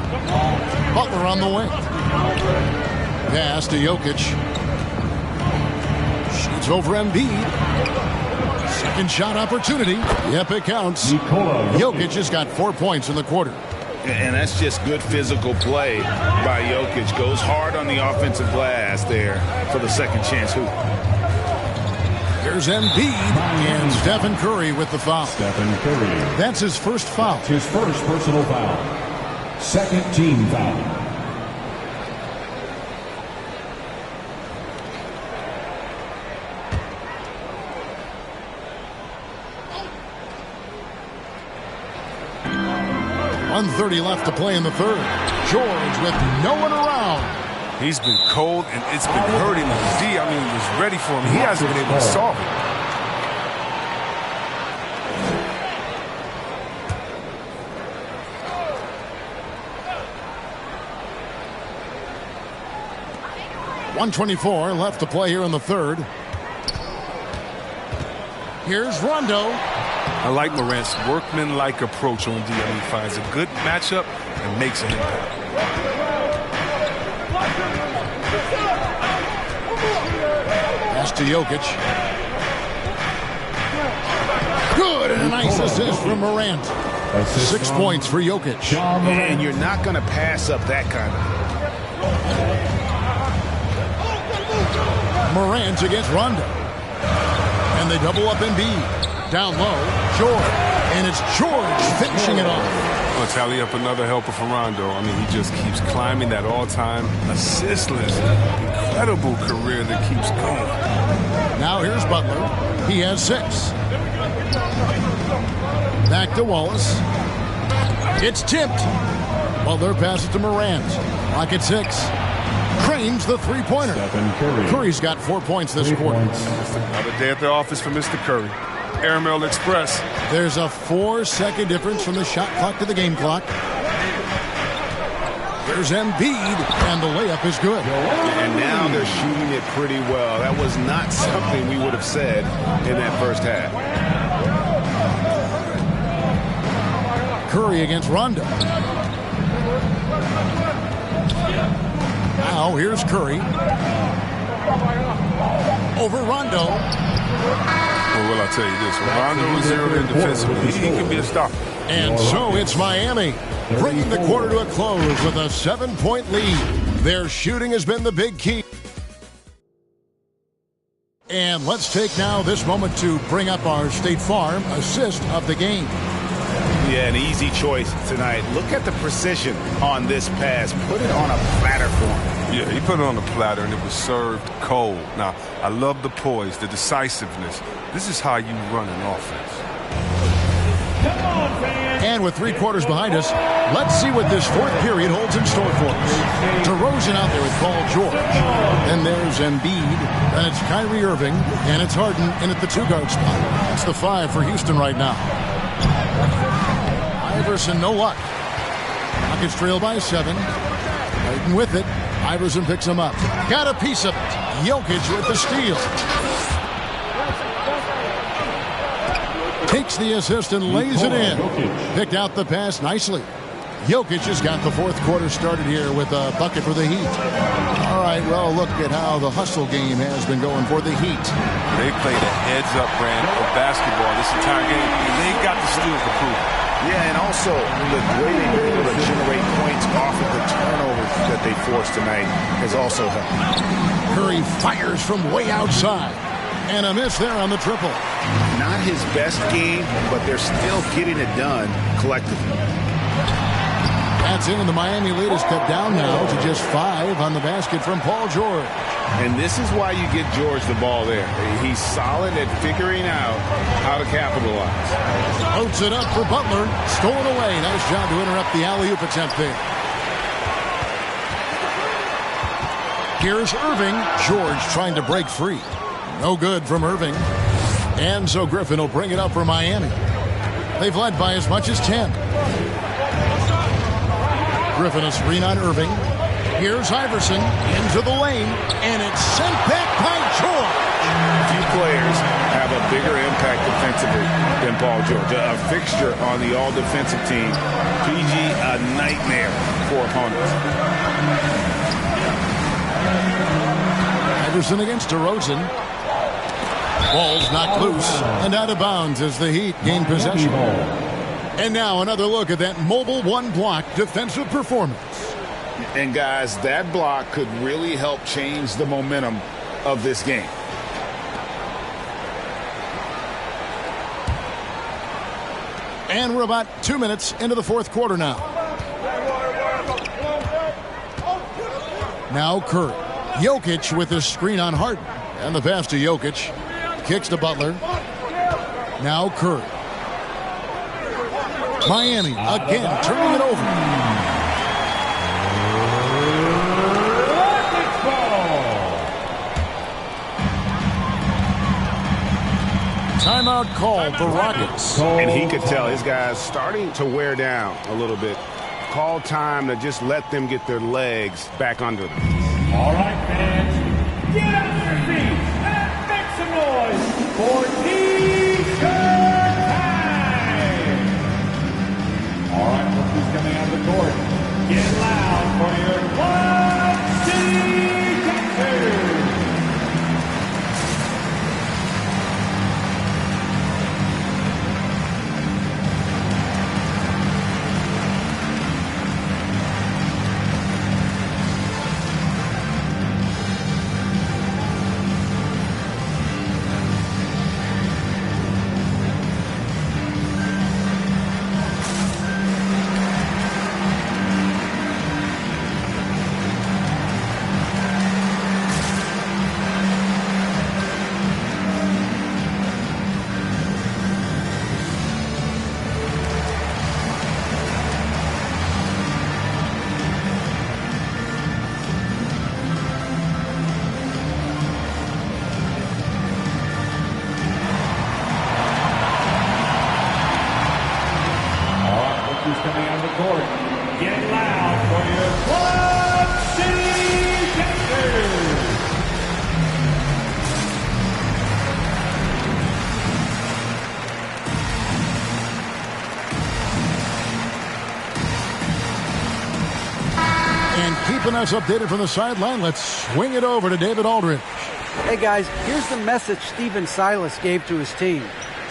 M: Butler on the wing. Pass to Jokic. Shoots over Embiid. Second shot opportunity. Yep, it counts. Jokic has got 4 points in the quarter.
N: And that's just good physical play by Jokic. Goes hard on the offensive glass there for the second chance hoop.
M: Here's Embiid and Stephen Curry with the foul.
B: Stephen Curry.
M: That's his first foul.
B: His first personal foul. Second team foul.
M: .130 left to play in the third. George with no one around.
Q: He's been cold, and it's been hurting him. D, I mean, he was ready for him. He hasn't been able to solve it.
M: 1:24 left to play here in the third. Here's Rondo.
Q: I like Morant's workman-like approach on D. He finds a good matchup and makes an impact.
M: Pass to Jokic. Good, and a nice assist from Morant. 6 points for Jokic.
N: And you're not going to pass up that kind of.
M: Morant against Rondo. And they double up Embiid. Down low, George. And it's George finishing it off.
Q: Well, tally up another helper for Rondo. I mean, he just keeps climbing that all-time assist list. Incredible career that keeps going.
M: Now here's Butler. He has 6. Back to Wallace. It's tipped. Butler passes to Morant. Rocket 6. Cranes the three-pointer. Curry's got 4 points this quarter.
Q: Just another day at the office for Mr. Curry. Airmail Express.
M: There's a 4-second difference from the shot clock to the game clock. There's Embiid, and the layup is good.
N: And now they're shooting it pretty well. That was not something we would have said in that first half.
M: Curry against Rondo. Now here's Curry. Over Rondo.
Q: Well, will I tell you this? When Rondo is zeroed in defensively, he can be a stopper.
M: And so it's Miami, bringing the quarter to a close with a 7-point lead. Their shooting has been the big key. And let's take now this moment to bring up our State Farm assist of the game.
N: Yeah, an easy choice tonight. Look at the precision on this pass. Put it on a platter for him.
Q: Yeah, he put it on the platter, and it was served cold. Now, I love the poise, the decisiveness. This is how you run an offense.
M: And with 3 quarters behind us, let's see what this fourth period holds in store for us. DeRozan out there with Paul George. Then there's Embiid. Then it's Kyrie Irving. And it's Harden in at the 2-guard spot. It's the 5 for Houston right now. Iverson, no luck. Rockets trail by 7. Harden with it. Iverson picks him up. Got a piece of it. Jokic with the steal. Takes the assist and lays it in. Picked out the pass nicely. Jokic has got the fourth quarter started here with a bucket for the Heat. All right, well, look at how the hustle game has been going for the Heat.
Q: They played a heads-up brand of basketball this entire game. They got the steals to prove it.
N: Yeah, and also the way they were able to generate points off of the turnovers that they forced tonight has also helped.
M: Curry fires from way outside. And a miss there on the triple.
N: Not his best game, but they're still getting it done collectively.
M: That's in, and the Miami lead is cut down now to just 5 on the basket from Paul George.
N: And this is why you get George the ball there. He's solid at figuring out how to capitalize.
M: Floats it up for Butler. Stolen away. Nice job to interrupt the alley-oop attempt there. Here's Irving. George trying to break free. No good from Irving. And so Griffin will bring it up for Miami. They've led by as much as 10. Griffin a screen on Irving. Here's Iverson into the lane, and it's sent back by George.
N: Few players have a bigger impact defensively than Paul George. A fixture on the all-defensive team. PG, a nightmare for opponents.
M: Iverson against DeRozan. Ball's knocked loose and out of bounds as the Heat gain possession. And now another look at that mobile one-block defensive performance.
N: And guys, that block could really help change the momentum of this game.
M: And we're about 2 minutes into the fourth quarter now. Now Curry. Jokic with his screen on Harden. And the pass to Jokic. Kicks to Butler. Now Curry. Miami again turning it over. Timeout called the Rockets.
N: And he could tell his guys starting to wear down a little bit. Call time to just let them get their legs back under them.
B: All right, fans. get on your feet and make some noise for T-shirt time! All right, look who's coming out of the court. Get loud for your Club City Captors! Who's coming on the court? Get loud for your Club City Captors!
M: And keeping us updated from the sideline, let's swing it over to David Aldridge.
R: Hey guys, here's the message Stephen Silas gave to his team.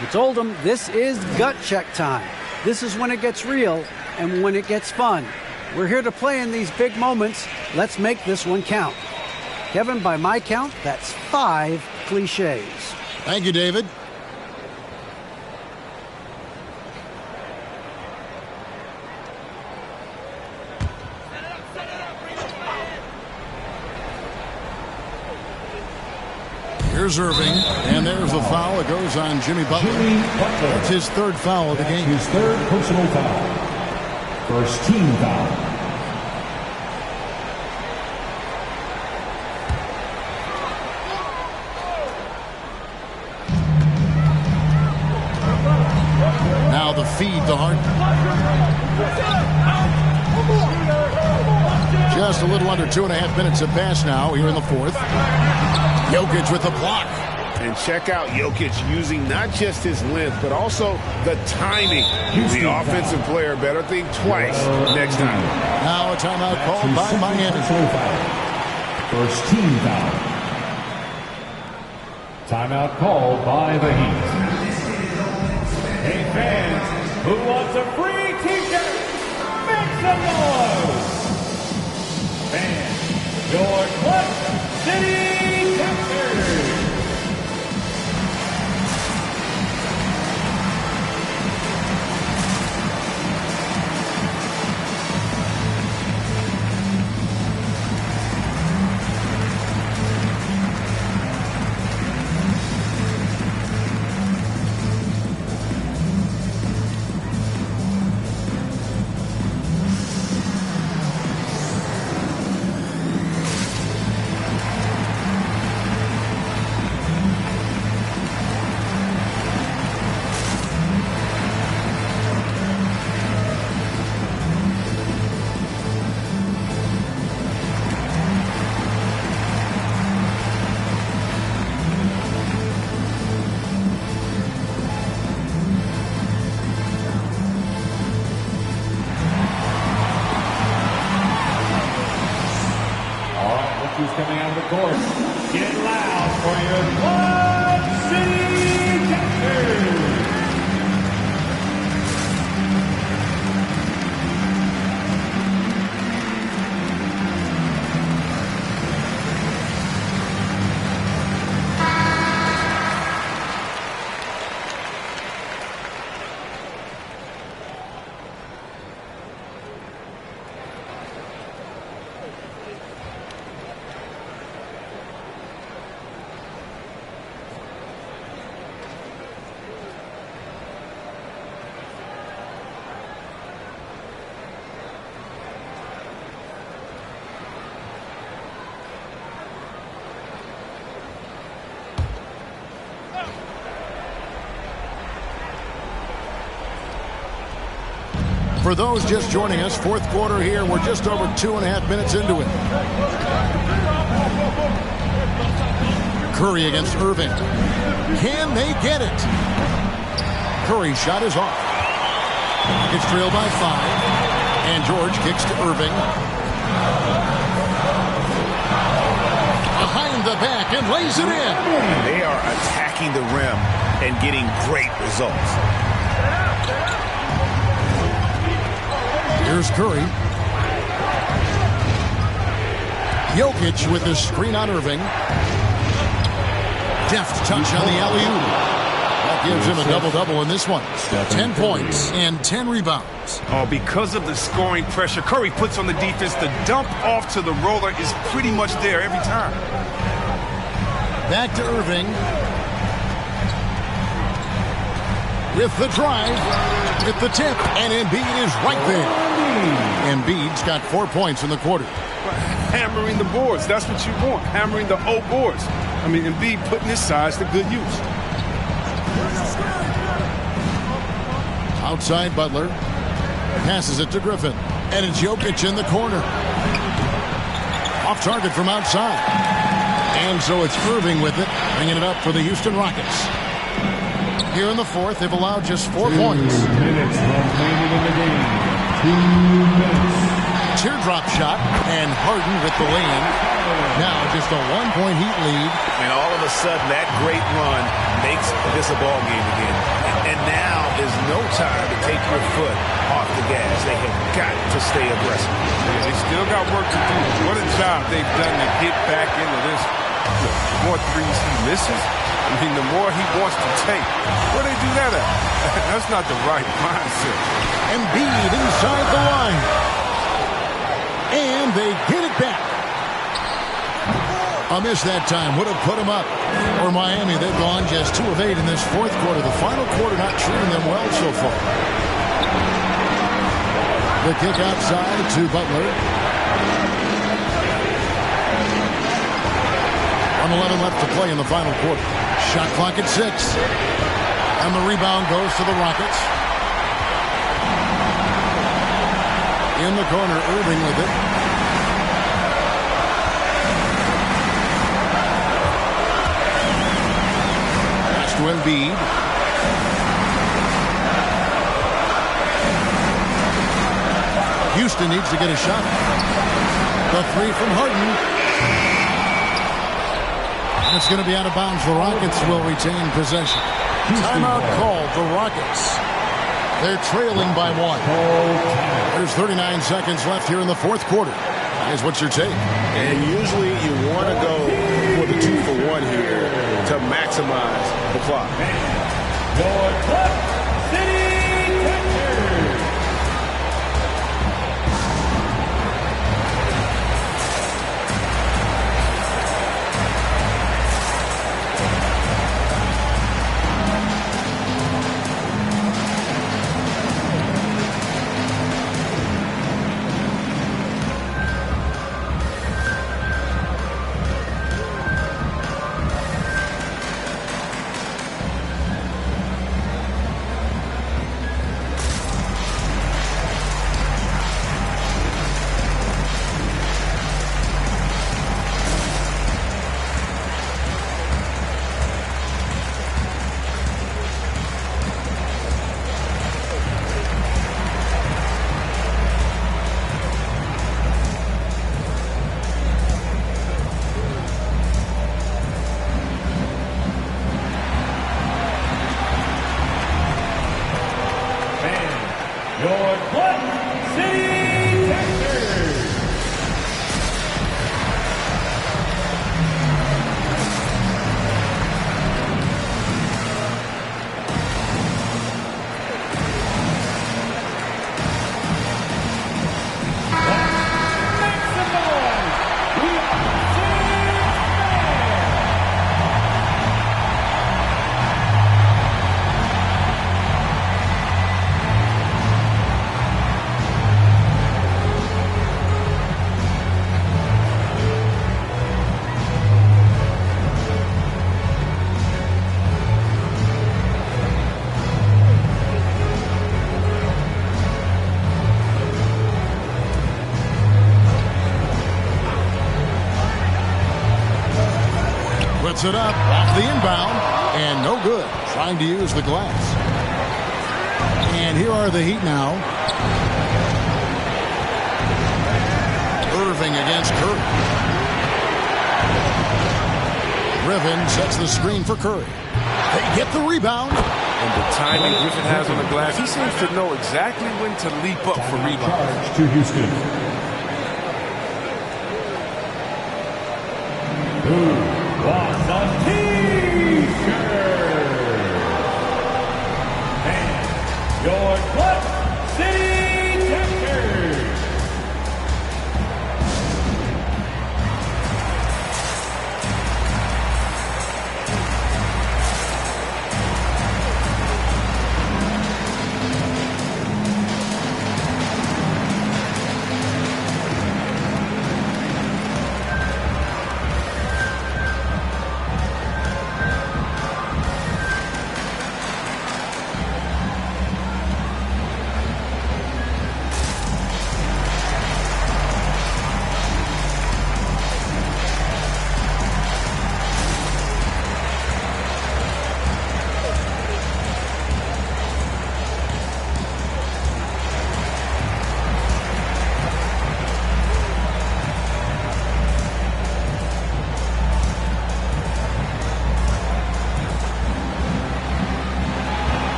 R: He told them this is gut check time. This is when it gets real and when it gets fun. We're here to play in these big moments. Let's make this one count. Kevin, by my count, that's 5 cliches.
M: Thank you, David. Here's Irving, and there's the foul. It goes on Jimmy Butler. That's his third foul of the game.
B: His third personal foul. First team foul.
M: Now the feed to Harden. Just a little under 2.5 minutes have passed now here in the fourth. Jokic with the block.
N: And check out Jokic using not just his length, but also the timing. The offensive player better think twice next time.
M: Now a timeout called by Miami.
B: First team foul. Timeout called by the Heat. Hey fans, who wants a free t-shirt? Make some noise! Fans, your Club City Captors! Who's coming out of the court? Get loud for your Club City Captors!
M: For those just joining us, fourth quarter here. We're just over 2.5 minutes into it. Curry against Irving. Can they get it? Curry's shot is off. It's trailed by 5. And George kicks to Irving. Behind the back and lays it in.
O: They are attacking the rim and getting great results.
M: Here's Curry. Jokic with the screen on Irving. Deft touch on the alley-oop. That gives him a double-double in this one. 10 points and 10 rebounds.
Q: Oh, because of the scoring pressure Curry puts on the defense, the dump off to the roller is pretty much there every time.
M: Back to Irving. With the drive, with the tip, and Embiid is right there. Embiid's got 4 points in the quarter.
Q: Hammering the boards, that's what you want. Hammering the O boards. I mean, Embiid putting his size to good use.
M: Outside Butler. Passes it to Griffin. And it's Jokic in the corner. Off target from outside. And so it's Irving with it, bringing it up for the Houston Rockets. Here in the fourth, they've allowed just 4 points.
B: 2 minutes remaining in the game. 2 minutes.
M: Teardrop shot, and Harden with the lay-in. Now just a 1-point Heat lead.
O: And all of a sudden, that great run makes this a ball game again. And now is no time to take your foot off the gas. They have got to stay aggressive.
Q: Yeah, they still got work to do. What a job they've done to get back into this. The more threes he misses, I mean, the more he wants to take. Where they do that at? That's not the right mindset.
M: Embiid inside the line. And they get it back. A miss that time would have put them up. For Miami, they've gone just 2 of 8 in this fourth quarter. The final quarter not treating them well so far. The kick outside to Butler. 1:11 left to play in the final quarter. Shot clock at 6. And the rebound goes to the Rockets. In the corner, Irving with it. Pass to Embiid. Houston needs to get a shot. The 3 from Harden. And it's going to be out of bounds. The Rockets will retain possession. Timeout called. The Rockets. They're trailing by 1. There's 39 seconds left here in the fourth quarter. Guys, what's your take?
O: And usually you want to go for the 2-for-1 here to maximize the clock.
B: Your Club City Captors.
M: Puts it up off the inbound, and no good. Trying to use the glass. And here are the Heat now. Irving against Curry. Griffin sets the screen for Curry. They get the rebound.
Q: And the timing Griffin has on the glass, he seems to know exactly when to leap up for rebounds.
B: To Houston. Who wants a T-shirt? And your Clutch City Texans.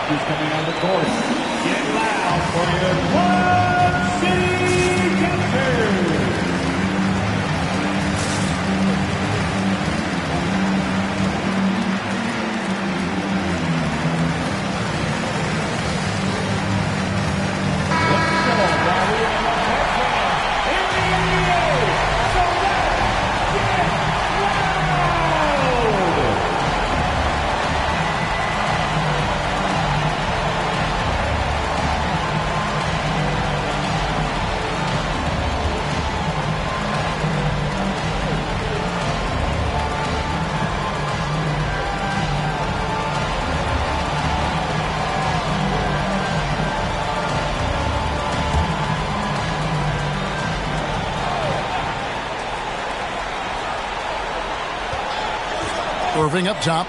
B: Who's coming on the court? Get loud for your Clutch City Texans. Let's go, Bobby, and the Texans in the NBA. So let's get loud.
M: Irving up top,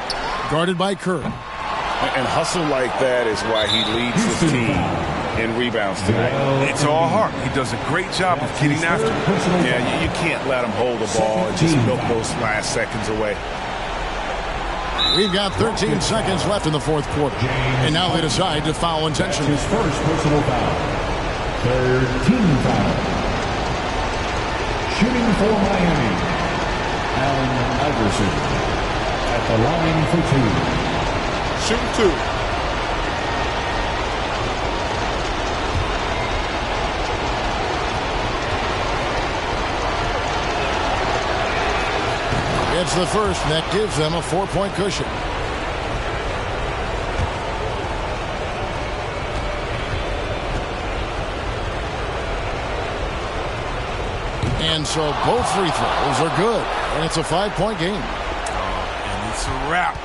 M: guarded by Curry.
N: And hustle like that is why he leads his team in rebounds tonight.
Q: It's all heart. He does a great job of getting after it.
N: Yeah, you can't let him hold the ball and just milk those last seconds away.
M: We've got 13 seconds left in the fourth quarter. And now they decide to foul intentionally.
B: His first personal foul. Third team foul. Shooting for Miami, Allen Iverson. At the line for two.
H: Shoot two.
M: It's the first, and that gives them a 4-point cushion. And so both free throws are good, and it's a 5-point game.
Q: It's a wrap.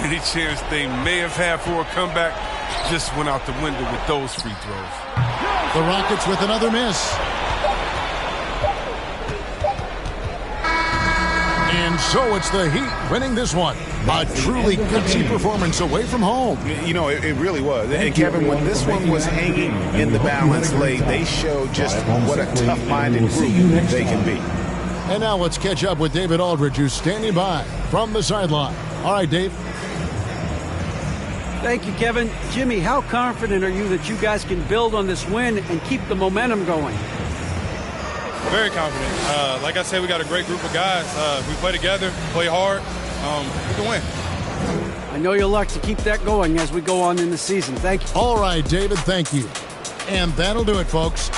Q: Any chance they may have had for a comeback just went out the window with those free throws.
M: The Rockets with another miss. And so it's the Heat winning this one. A truly gutsy performance away from home.
N: You know, it really was. And Kevin, when this one was hanging in the balance late, they showed just what a tough-minded group they can be.
M: And now let's catch up with David Aldridge, who's standing by from the sideline. All right, Dave.
R: Thank you, Kevin. Jimmy, how confident are you that you guys can build on this win and keep the momentum going?
S: Very confident. Like I said, we got a great group of guys. We play together, play hard. We can win.
R: I know you'll like to keep that going as we go on in the season. Thank you.
M: All right, David, thank you. And that'll do it, folks.